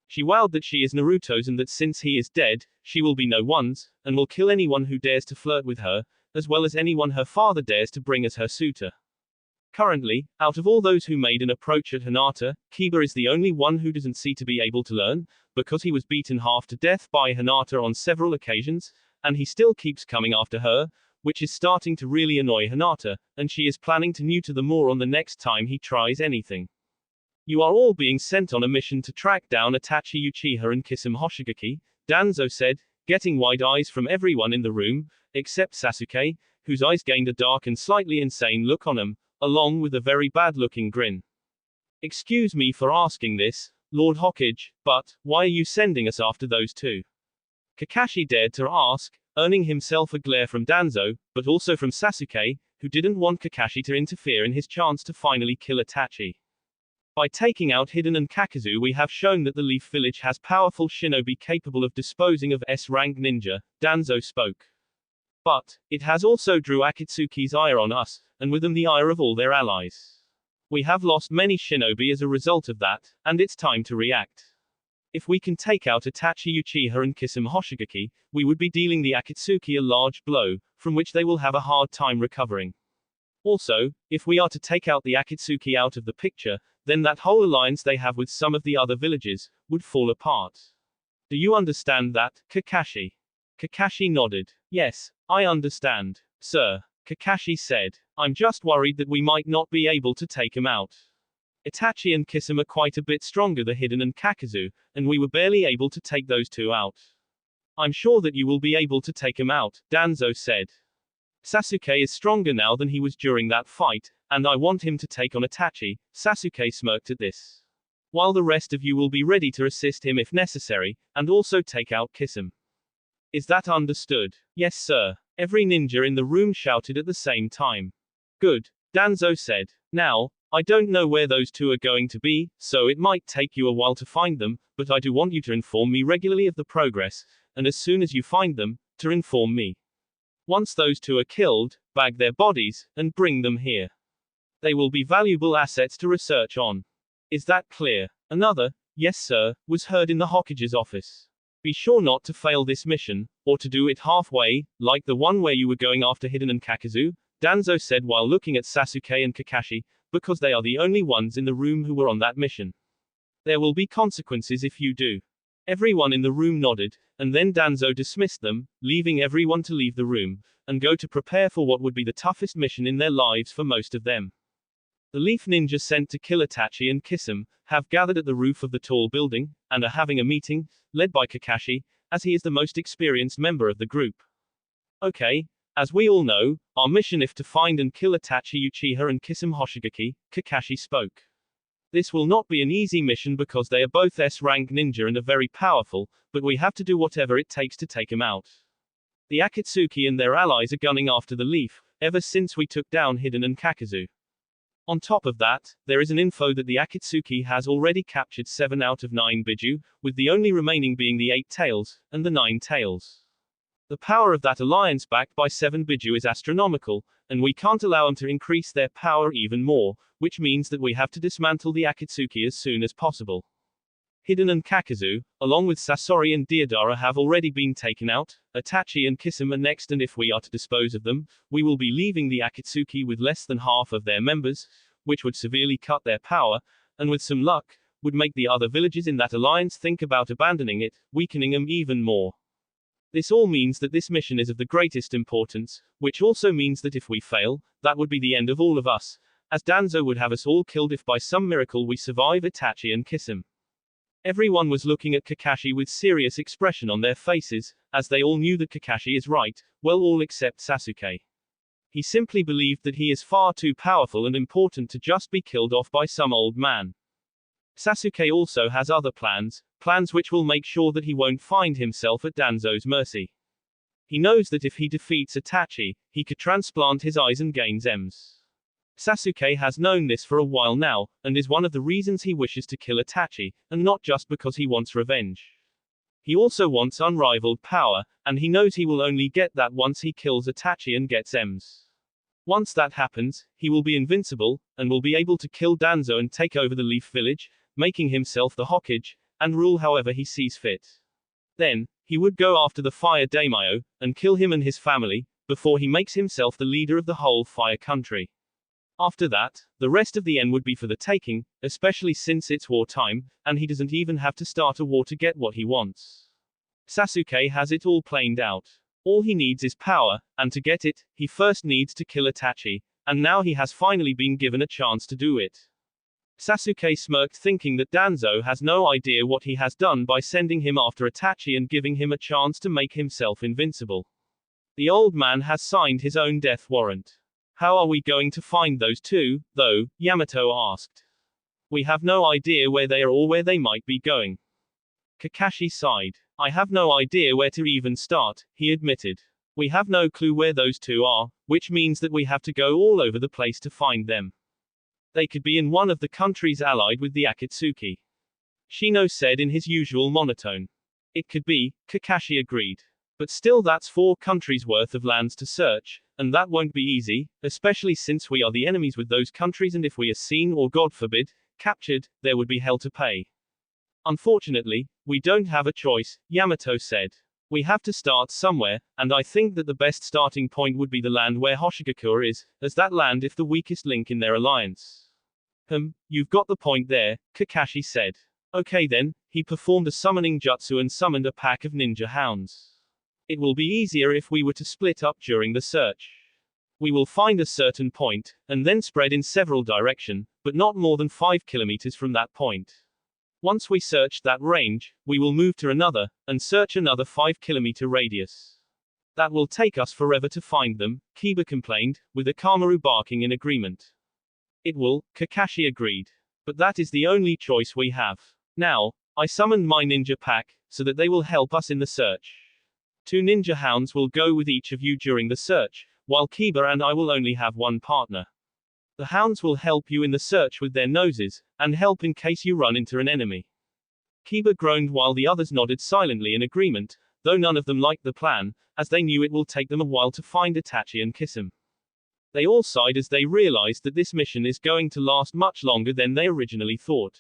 She vowed that she is Naruto's and that since he is dead, she will be no one's, and will kill anyone who dares to flirt with her, as well as anyone her father dares to bring as her suitor. Currently, out of all those who made an approach at Hinata, Kiba is the only one who doesn't seem to be able to learn, because he was beaten half to death by Hinata on several occasions, and he still keeps coming after her, which is starting to really annoy Hinata, and she is planning to neuter the more on the next time he tries anything. You are all being sent on a mission to track down Itachi Uchiha and kiss him Hoshigaki, Danzo said, getting wide eyes from everyone in the room, except Sasuke, whose eyes gained a dark and slightly insane look on him, along with a very bad-looking grin. Excuse me for asking this, Lord Hokage, but why are you sending us after those two? Kakashi dared to ask, earning himself a glare from Danzo, but also from Sasuke, who didn't want Kakashi to interfere in his chance to finally kill Itachi. By taking out Hiden and Kakazu we have shown that the Leaf Village has powerful shinobi capable of disposing of S-rank ninja, Danzo spoke. But, it has also drew Akatsuki's ire on us, and with them the ire of all their allies. We have lost many shinobi as a result of that, and it's time to react. If we can take out Itachi Uchiha and kiss him Hoshigaki, we would be dealing the Akatsuki a large blow, from which they will have a hard time recovering. Also, if we are to take out the Akatsuki out of the picture, then that whole alliance they have with some of the other villages, would fall apart. Do you understand that, Kakashi? Kakashi nodded. Yes, I understand, sir. Kakashi said. I'm just worried that we might not be able to take him out. Itachi and Kisame are quite a bit stronger than Hiden and Kakazu, and we were barely able to take those two out. I'm sure that you will be able to take him out, Danzo said. Sasuke is stronger now than he was during that fight, and I want him to take on Itachi. Sasuke smirked at this. While the rest of you will be ready to assist him if necessary, and also take out Kisame. Is that understood? Yes, sir. Every ninja in the room shouted at the same time. Good, Danzo said. Now, I don't know where those two are going to be, so it might take you a while to find them, but I do want you to inform me regularly of the progress, and as soon as you find them, to inform me. Once those two are killed, bag their bodies, and bring them here. They will be valuable assets to research on. Is that clear? Another, yes sir, was heard in the Hokage's office. Be sure not to fail this mission, or to do it halfway, like the one where you were going after Hiden and Kakazu, Danzo said while looking at Sasuke and Kakashi, because they are the only ones in the room who were on that mission. There will be consequences if you do. Everyone in the room nodded, and then Danzo dismissed them, leaving everyone to leave the room, and go to prepare for what would be the toughest mission in their lives for most of them. The Leaf Ninja sent to kill Itachi and Kisame have gathered at the roof of the tall building, and are having a meeting, led by Kakashi, as he is the most experienced member of the group. Okay, as we all know, our mission is to find and kill Itachi Uchiha and Kisame Hoshigaki, Kakashi spoke. This will not be an easy mission because they are both S-rank ninja and are very powerful, but we have to do whatever it takes to take him out. The Akatsuki and their allies are gunning after the Leaf, ever since we took down Hiden and Kakazu. On top of that, there is an info that the Akatsuki has already captured 7 out of 9 Biju, with the only remaining being the 8 tails, and the 9 tails. The power of that alliance backed by 7 Biju is astronomical, and we can't allow them to increase their power even more, which means that we have to dismantle the Akatsuki as soon as possible. Hiden and Kakazu, along with Sasori and Deodara have already been taken out, Itachi and Kisame are next, and if we are to dispose of them, we will be leaving the Akatsuki with less than half of their members, which would severely cut their power, and with some luck, would make the other villages in that alliance think about abandoning it, weakening them even more. This all means that this mission is of the greatest importance, which also means that if we fail, that would be the end of all of us, as Danzo would have us all killed if by some miracle we survive Itachi and Kisame. Everyone was looking at Kakashi with serious expression on their faces, as they all knew that Kakashi is right, well all except Sasuke. He simply believed that he is far too powerful and important to just be killed off by some old man. Sasuke also has other plans which will make sure that he won't find himself at Danzo's mercy. He knows that if he defeats Itachi, he could transplant his eyes and gain Zems. Sasuke has known this for a while now, and is one of the reasons he wishes to kill Itachi, and not just because he wants revenge. He also wants unrivaled power, and he knows he will only get that once he kills Itachi and gets Zems. Once that happens, he will be invincible, and will be able to kill Danzo and take over the Leaf Village, making himself the Hokage, and rule however he sees fit. Then, he would go after the Fire Daimyo, and kill him and his family, before he makes himself the leader of the whole Fire country. After that, the rest of the end would be for the taking, especially since it's wartime, and he doesn't even have to start a war to get what he wants. Sasuke has it all planned out. All he needs is power, and to get it, he first needs to kill Itachi, and now he has finally been given a chance to do it. Sasuke smirked, thinking that Danzo has no idea what he has done by sending him after Itachi and giving him a chance to make himself invincible. The old man has signed his own death warrant. How are we going to find those two, though? Yamato asked. We have no idea where they are or where they might be going. Kakashi sighed. I have no idea where to even start, he admitted. We have no clue where those two are, which means that we have to go all over the place to find them. They could be in one of the countries allied with the Akatsuki. Shino said in his usual monotone. It could be, Kakashi agreed. But still that's 4 countries worth of lands to search, and that won't be easy, especially since we are the enemies with those countries, and if we are seen or God forbid, captured, there would be hell to pay. Unfortunately, we don't have a choice, Yamato said. We have to start somewhere, and I think that the best starting point would be the land where Hoshigakure is, as that land is the weakest link in their alliance. You've got the point there, Kakashi said. Okay then, he performed a summoning jutsu and summoned a pack of ninja hounds. It will be easier if we were to split up during the search. We will find a certain point, and then spread in several directions, but not more than 5 kilometers from that point. Once we search that range, we will move to another, and search another 5-kilometer radius. That will take us forever to find them, Kiba complained, with Akamaru barking in agreement. It will, Kakashi agreed. But that is the only choice we have. Now, I summoned my ninja pack, so that they will help us in the search. 2 ninja hounds will go with each of you during the search, while Kiba and I will only have one partner. The hounds will help you in the search with their noses, and help in case you run into an enemy. Kiba groaned while the others nodded silently in agreement, though none of them liked the plan, as they knew it will take them a while to find Itachi and kiss him. They all sighed as they realized that this mission is going to last much longer than they originally thought.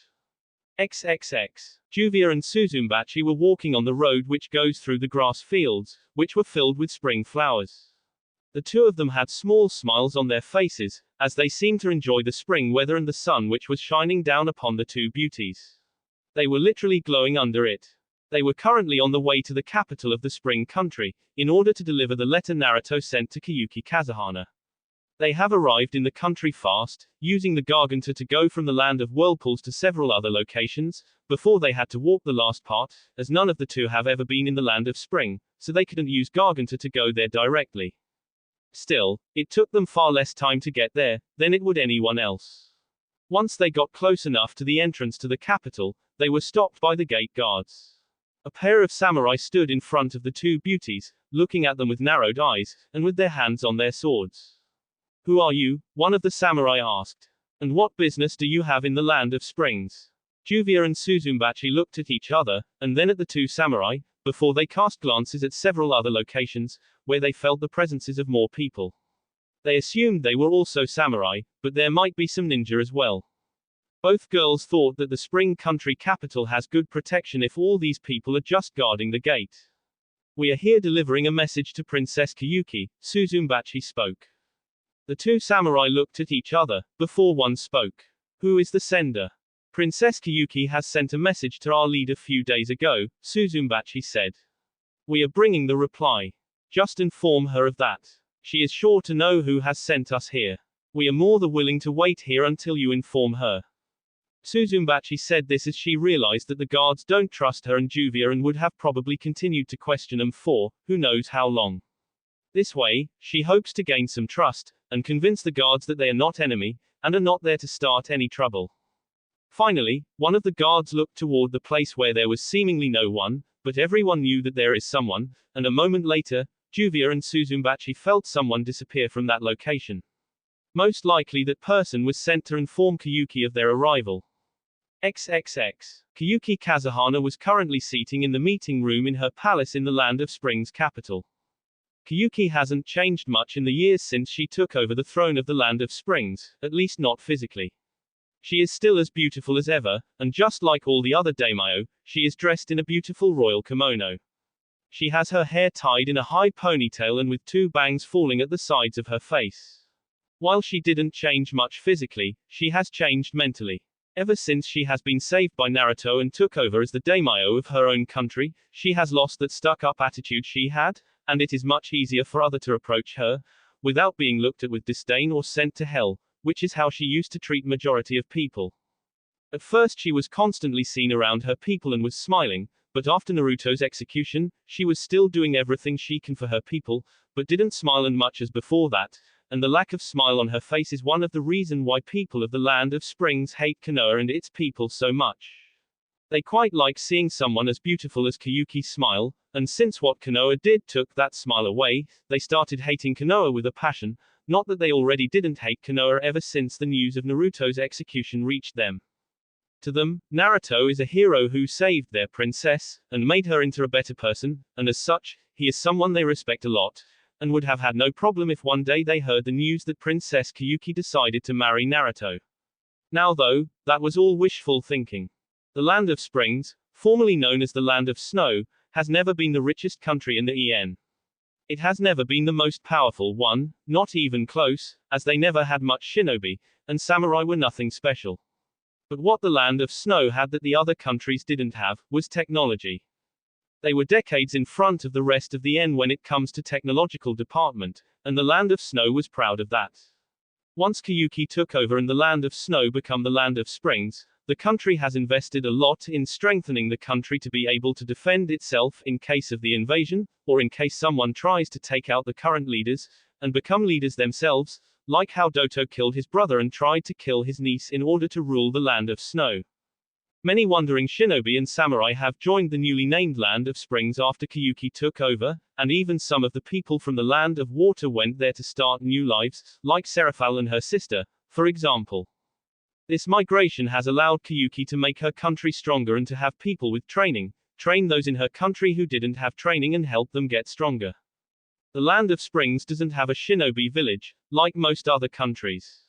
XXX. Juvia and Suzumbachi were walking on the road which goes through the grass fields, which were filled with spring flowers. The two of them had small smiles on their faces, as they seemed to enjoy the spring weather and the sun which was shining down upon the two beauties. They were literally glowing under it. They were currently on the way to the capital of the spring country, in order to deliver the letter Naruto sent to Kyuki Kazuhana. They have arrived in the country fast, using the Garganta to go from the land of whirlpools to several other locations, before they had to walk the last part, as none of the two have ever been in the land of spring, so they couldn't use Garganta to go there directly. Still, it took them far less time to get there, than it would anyone else. Once they got close enough to the entrance to the capital, they were stopped by the gate guards. A pair of samurai stood in front of the two beauties, looking at them with narrowed eyes, and with their hands on their swords. "Who are you?" one of the samurai asked. "And what business do you have in the land of springs?" Juvia and Suzumbachi looked at each other, and then at the two samurai, before they cast glances at several other locations, where they felt the presences of more people. They assumed they were also samurai, but there might be some ninja as well. Both girls thought that the spring country capital has good protection if all these people are just guarding the gate. "We are here delivering a message to Princess Kyuki," Suzumbachi spoke. The two samurai looked at each other, before one spoke. "Who is the sender?" "Princess Kyuki has sent a message to our leader few days ago," Suzumbachi said. "We are bringing the reply. Just inform her of that. She is sure to know who has sent us here. We are more than willing to wait here until you inform her." Suzumbachi said this as she realized that the guards don't trust her and Juvia and would have probably continued to question them for, who knows how long. This way, she hopes to gain some trust, and convince the guards that they are not enemy, and are not there to start any trouble. Finally, one of the guards looked toward the place where there was seemingly no one, but everyone knew that there is someone, and a moment later, Juvia and Suzumbachi felt someone disappear from that location. Most likely that person was sent to inform Kyuki of their arrival. XXX. Kyuki Kazuhana was currently seating in the meeting room in her palace in the land of Springs capital. Kyuki hasn't changed much in the years since she took over the throne of the land of Springs, at least not physically. She is still as beautiful as ever, and just like all the other daimyo, she is dressed in a beautiful royal kimono. She has her hair tied in a high ponytail and with 2 bangs falling at the sides of her face. While she didn't change much physically, she has changed mentally. Ever since she has been saved by Naruto and took over as the daimyo of her own country, she has lost that stuck-up attitude she had, and it is much easier for others to approach her, without being looked at with disdain or sent to hell, which is how she used to treat majority of people. At first she was constantly seen around her people and was smiling, but after Naruto's execution, she was still doing everything she can for her people, but didn't smile as much as before that, and the lack of smile on her face is one of the reasons why people of the land of springs hate Konoha and its people so much. They quite like seeing someone as beautiful as Kyuki smile, and since what Konoha did took that smile away, they started hating Konoha with a passion, not that they already didn't hate Konoha ever since the news of Naruto's execution reached them. To them, Naruto is a hero who saved their princess, and made her into a better person, and as such, he is someone they respect a lot, and would have had no problem if one day they heard the news that Princess Kyuki decided to marry Naruto. Now though, that was all wishful thinking. The land of springs, formerly known as the land of snow, has never been the richest country in the EN. It has never been the most powerful one, not even close, as they never had much shinobi, and samurai were nothing special. But what the land of snow had that the other countries didn't have, was technology. They were decades in front of the rest of the N when it comes to technological department, and the Land of Snow was proud of that. Once Kyuki took over and the Land of Snow become the Land of Springs, the country has invested a lot in strengthening the country to be able to defend itself in case of the invasion, or in case someone tries to take out the current leaders, and become leaders themselves, like how Doto killed his brother and tried to kill his niece in order to rule the Land of Snow. Many wandering shinobi and samurai have joined the newly named Land of Springs after Kyuki took over, and even some of the people from the Land of Water went there to start new lives, like Seraphal and her sister, for example. This migration has allowed Kyuki to make her country stronger and to have people with training, train those in her country who didn't have training and help them get stronger. The Land of Springs doesn't have a shinobi village, like most other countries.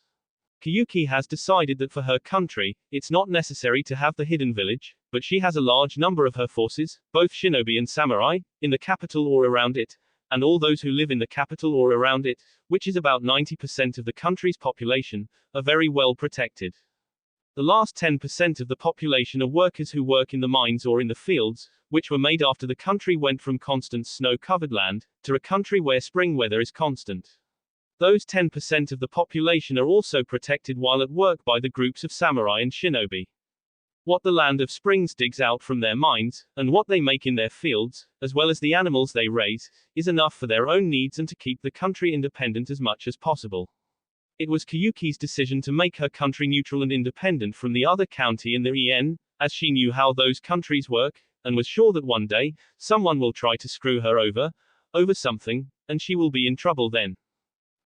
Kyuki has decided that for her country, it's not necessary to have the hidden village, but she has a large number of her forces, both shinobi and samurai, in the capital or around it, and all those who live in the capital or around it, which is about 90% of the country's population, are very well protected. The last 10% of the population are workers who work in the mines or in the fields, which were made after the country went from constant snow-covered land, to a country where spring weather is constant. Those 10% of the population are also protected while at work by the groups of samurai and shinobi. What the Land of Springs digs out from their mines, and what they make in their fields, as well as the animals they raise, is enough for their own needs and to keep the country independent as much as possible. It was Kyuki's decision to make her country neutral and independent from the other county in the EN, as she knew how those countries work, and was sure that one day, someone will try to screw her over something, and she will be in trouble then.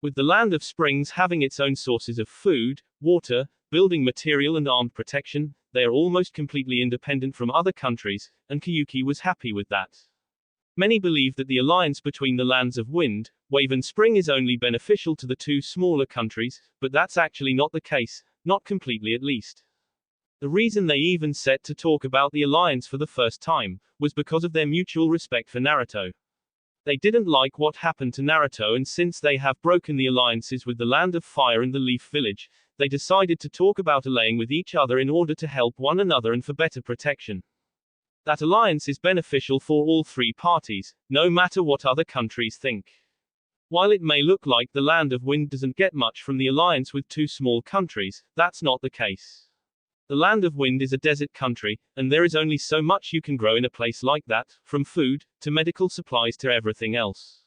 With the Land of Springs having its own sources of food, water, building material and armed protection, they are almost completely independent from other countries, and Kyuki was happy with that. Many believe that the alliance between the lands of Wind, Wave and Spring is only beneficial to the two smaller countries, but that's actually not the case, not completely at least. The reason they even set to talk about the alliance for the first time, was because of their mutual respect for Naruto. They didn't like what happened to Naruto, and since they have broken the alliances with the Land of Fire and the Leaf Village, they decided to talk about allying with each other in order to help one another and for better protection. That alliance is beneficial for all three parties, no matter what other countries think. While it may look like the Land of Wind doesn't get much from the alliance with two small countries, that's not the case. The Land of Wind is a desert country, and there is only so much you can grow in a place like that, from food, to medical supplies to everything else.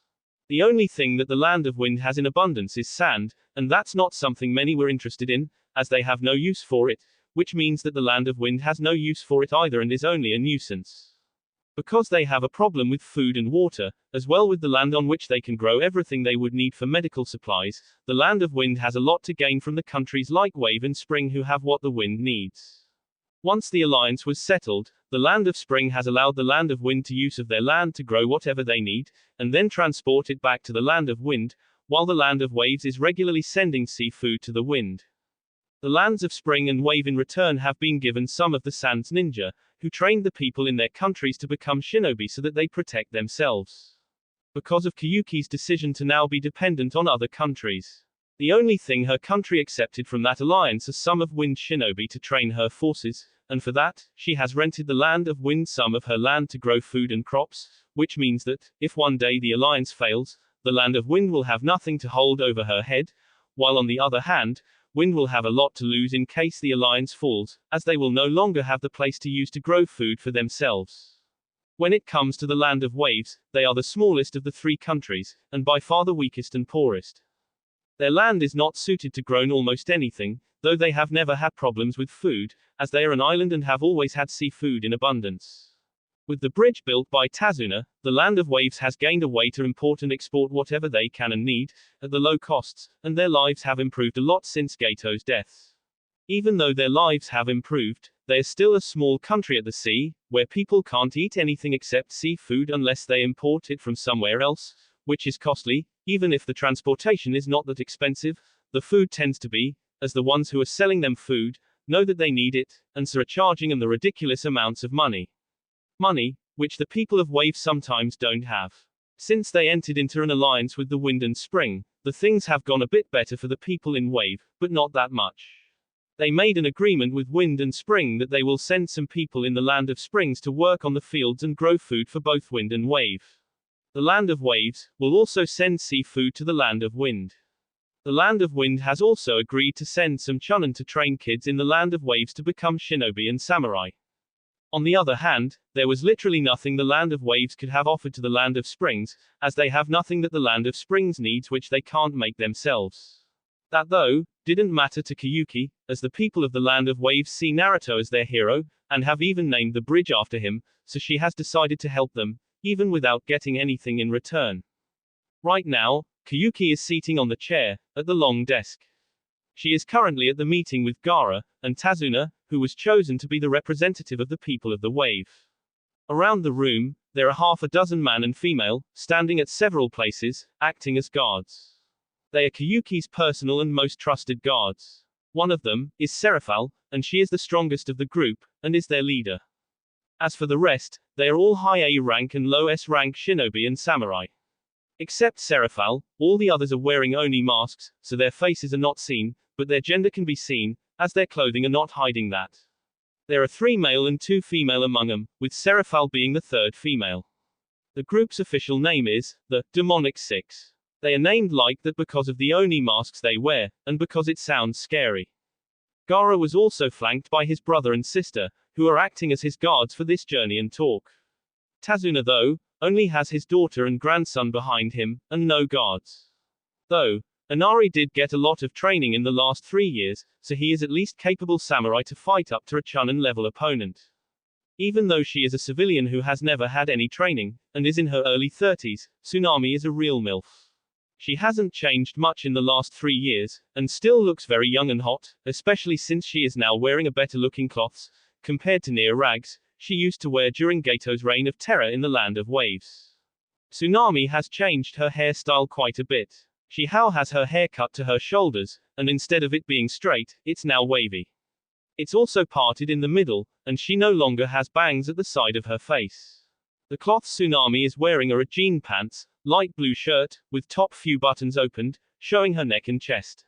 The only thing that the Land of Wind has in abundance is sand, and that's not something many were interested in, as they have no use for it, which means that the Land of Wind has no use for it either and is only a nuisance. Because they have a problem with food and water, as well with the land on which they can grow everything they would need for medical supplies, the Land of Wind has a lot to gain from the countries like Wave and Spring who have what the Wind needs. Once the alliance was settled, the Land of Spring has allowed the Land of Wind to use of their land to grow whatever they need, and then transport it back to the Land of Wind, while the Land of Waves is regularly sending seafood to the Wind. The lands of Spring and Wave in return have been given some of the Sand's ninja, who trained the people in their countries to become shinobi so that they protect themselves. Because of Kyuki's decision to now be dependent on other countries. The only thing her country accepted from that alliance are some of Wind shinobi to train her forces, and for that, she has rented the Land of Wind some of her land to grow food and crops, which means that, if one day the alliance fails, the Land of Wind will have nothing to hold over her head, while on the other hand, Wind will have a lot to lose in case the alliance falls, as they will no longer have the place to use to grow food for themselves. When it comes to the Land of Waves, they are the smallest of the three countries, and by far the weakest and poorest. Their land is not suited to grow almost anything, though they have never had problems with food, as they are an island and have always had seafood in abundance. With the bridge built by Tazuna, the Land of Waves has gained a way to import and export whatever they can and need, at the low costs, and their lives have improved a lot since Gato's death. Even though their lives have improved, they are still a small country at the sea, where people can't eat anything except seafood unless they import it from somewhere else, which is costly, even if the transportation is not that expensive, the food tends to be, as the ones who are selling them food, know that they need it, and so are charging them the ridiculous amounts of money. Money, which the people of Wave sometimes don't have. Since they entered into an alliance with the Wind and Spring, the things have gone a bit better for the people in Wave, but not that much. They made an agreement with Wind and Spring that they will send some people in the Land of Springs to work on the fields and grow food for both Wind and Wave. The Land of Waves will also send seafood to the Land of Wind. The Land of Wind has also agreed to send some Chunin to train kids in the Land of Waves to become shinobi and samurai. On the other hand, there was literally nothing the Land of Waves could have offered to the Land of Springs, as they have nothing that the Land of Springs needs which they can't make themselves. That, though, didn't matter to Kiyuki, as the people of the Land of Waves see Naruto as their hero, and have even named the bridge after him, so she has decided to help them, even without getting anything in return. Right now, Kiyuki is seating on the chair, at the long desk. She is currently at the meeting with Gaara, and Tazuna, who was chosen to be the representative of the people of the wave. Around the room, there are half a dozen man and female, standing at several places, acting as guards. They are Kiyuki's personal and most trusted guards. One of them is Seraphal, and she is the strongest of the group, and is their leader. As for the rest, they are all high A rank and low S rank shinobi and samurai. Except Seraphal, all the others are wearing Oni masks, so their faces are not seen, but their gender can be seen, as their clothing are not hiding that. There are 3 male and 2 female among them, with Seraphal being the 3rd female. The group's official name is the Demonic Six. They are named like that because of the Oni masks they wear, and because it sounds scary. Gaara was also flanked by his brother and sister, who are acting as his guards for this journey and talk. Tazuna, though, only has his daughter and grandson behind him, and no guards. Though, Inari did get a lot of training in the last 3 years, so he is at least capable samurai to fight up to a Chunin level opponent. Even though she is a civilian who has never had any training, and is in her early 30s, Tsunami is a real MILF. She hasn't changed much in the last 3 years, and still looks very young and hot, especially since she is now wearing a better looking cloths, compared to near rags she used to wear during Gato's reign of terror in the Land of Waves. Tsunami has changed her hairstyle quite a bit. She now has her hair cut to her shoulders, and instead of it being straight, it's now wavy. It's also parted in the middle, and she no longer has bangs at the side of her face. The cloth Tsunami is wearing are jean pants, light blue shirt, with top few buttons opened, showing her neck and chest.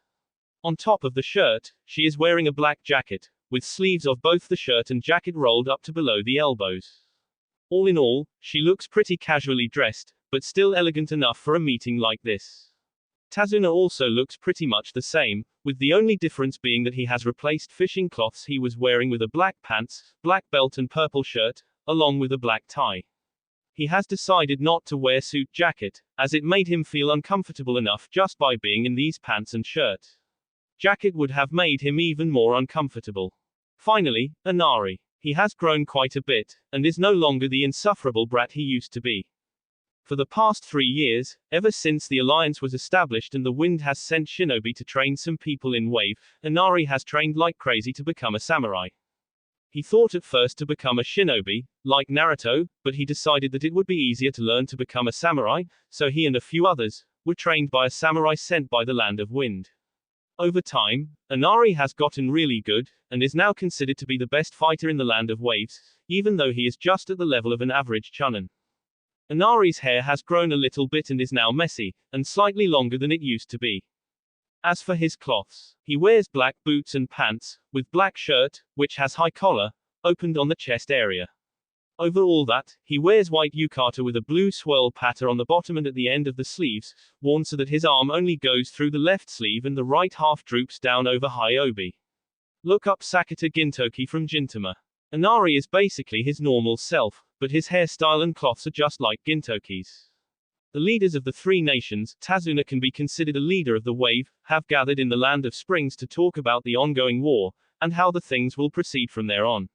On top of the shirt, she is wearing a black jacket, with sleeves of both the shirt and jacket rolled up to below the elbows. All in all, she looks pretty casually dressed, but still elegant enough for a meeting like this. Tazuna also looks pretty much the same, with the only difference being that he has replaced fishing cloths he was wearing with a black pants, black belt and purple shirt, along with a black tie. He has decided not to wear suit jacket, as it made him feel uncomfortable enough just by being in these pants and shirt. Jacket would have made him even more uncomfortable. Finally, Inari. He has grown quite a bit, and is no longer the insufferable brat he used to be. For the past 3 years, ever since the alliance was established and the Wind has sent shinobi to train some people in Wave, Inari has trained like crazy to become a samurai. He thought at first to become a shinobi, like Naruto, but he decided that it would be easier to learn to become a samurai, so he and a few others were trained by a samurai sent by the Land of Wind. Over time, Inari has gotten really good, and is now considered to be the best fighter in the Land of Waves, even though he is just at the level of an average Chunin. Inari's hair has grown a little bit and is now messy, and slightly longer than it used to be. As for his cloths, he wears black boots and pants, with black shirt, which has high collar, opened on the chest area. Over all that, he wears white yukata with a blue swirl pattern on the bottom and at the end of the sleeves, worn so that his arm only goes through the left sleeve and the right half droops down over high obi. Look up Sakata Gintoki from Gintama. Inari is basically his normal self, but his hairstyle and cloths are just like Gintoki's. The leaders of the 3 nations, Tazuna can be considered a leader of the Wave, have gathered in the Land of Springs to talk about the ongoing war, and how the things will proceed from there on.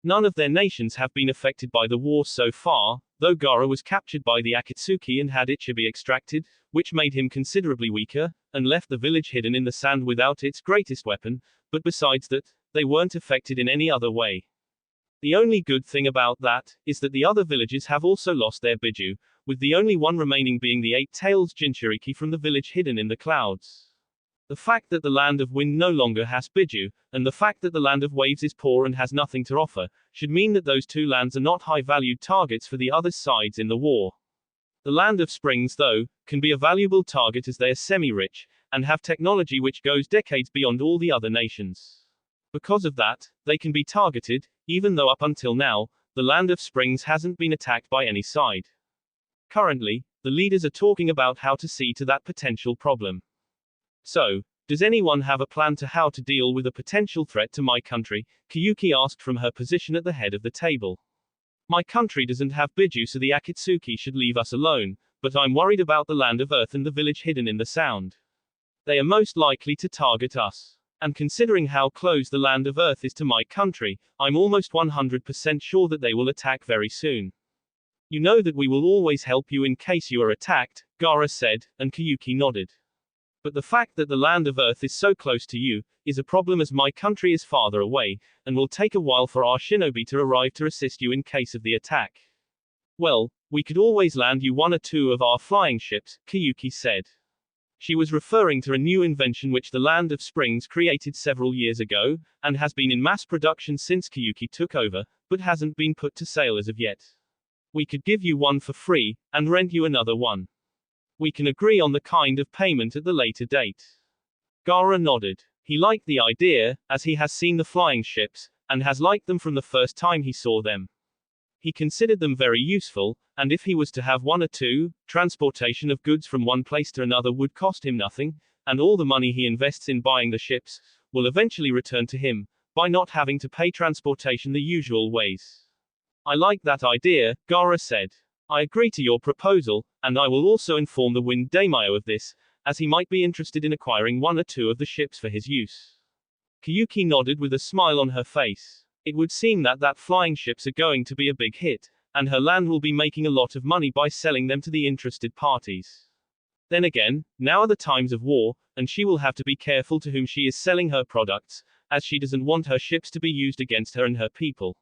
None of their nations have been affected by the war so far, though Gaara was captured by the Akatsuki and had Ichibi extracted, which made him considerably weaker, and left the village hidden in the sand without its greatest weapon, but besides that, they weren't affected in any other way. The only good thing about that is that the other villages have also lost their Biju, with the only one remaining being the 8-tails Jinchuriki from the village hidden in the clouds. The fact that the Land of Wind no longer has Biju, and the fact that the Land of Waves is poor and has nothing to offer, should mean that those 2 lands are not high-valued targets for the other sides in the war. The Land of Springs, though, can be a valuable target as they are semi-rich, and have technology which goes decades beyond all the other nations. Because of that, they can be targeted, even though up until now, the Land of Springs hasn't been attacked by any side. Currently, the leaders are talking about how to see to that potential problem. So, does anyone have a plan to how to deal with a potential threat to my country? Kyuki asked from her position at the head of the table. My country doesn't have Biju, so the Akatsuki should leave us alone, but I'm worried about the Land of Earth and the village hidden in the Sound. They are most likely to target us. And considering how close the Land of Earth is to my country, I'm almost 100% sure that they will attack very soon. You know that we will always help you in case you are attacked, Gaara said, and Kyuki nodded. But the fact that the Land of Earth is so close to you is a problem, as my country is farther away, and will take a while for our shinobi to arrive to assist you in case of the attack. Well, we could always land you one or two of our flying ships, Kyuki said. She was referring to a new invention which the Land of Springs created several years ago, and has been in mass production since Kyuki took over, but hasn't been put to sale as of yet. We could give you one for free, and rent you another one. We can agree on the kind of payment at the later date. Gaara nodded. He liked the idea, as he has seen the flying ships, and has liked them from the first time he saw them. He considered them very useful, and if he was to have one or two, transportation of goods from one place to another would cost him nothing, and all the money he invests in buying the ships will eventually return to him, by not having to pay transportation the usual ways. I like that idea, Gaara said. I agree to your proposal, and I will also inform the Wind Daimyo of this, as he might be interested in acquiring one or two of the ships for his use. Kyuki nodded with a smile on her face. It would seem that flying ships are going to be a big hit, and her land will be making a lot of money by selling them to the interested parties. Then again, now are the times of war, and she will have to be careful to whom she is selling her products, as she doesn't want her ships to be used against her and her people.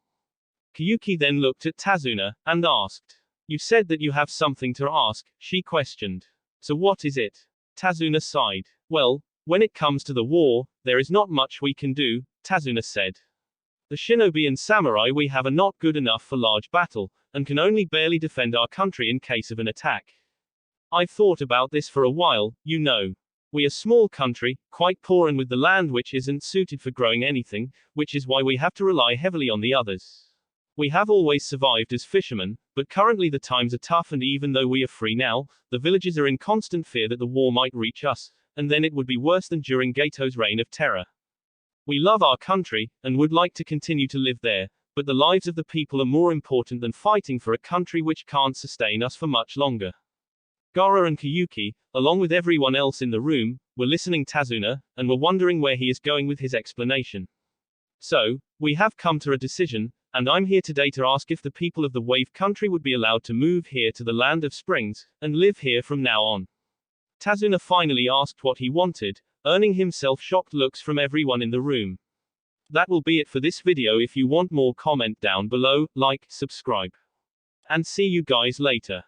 Kyuki then looked at Tazuna, and asked. You said that you have something to ask, she questioned. So what is it? Tazuna sighed. Well, when it comes to the war, there is not much we can do, Tazuna said. The shinobi and samurai we have are not good enough for large battle, and can only barely defend our country in case of an attack. I've thought about this for a while, you know. We are small country, quite poor and with the land which isn't suited for growing anything, which is why we have to rely heavily on the others. We have always survived as fishermen, but currently the times are tough, and even though we are free now, the villages are in constant fear that the war might reach us, and then it would be worse than during Gato's reign of terror. We love our country, and would like to continue to live there, but the lives of the people are more important than fighting for a country which can't sustain us for much longer. Gaara and Kyuki, along with everyone else in the room, were listening Tazuna, and were wondering where he is going with his explanation. So, we have come to a decision, and I'm here today to ask if the people of the Wave Country would be allowed to move here to the Land of Springs, and live here from now on. Tazuna finally asked what he wanted, earning himself shocked looks from everyone in the room. That will be it for this video. If you want more, comment down below, like, subscribe. And see you guys later.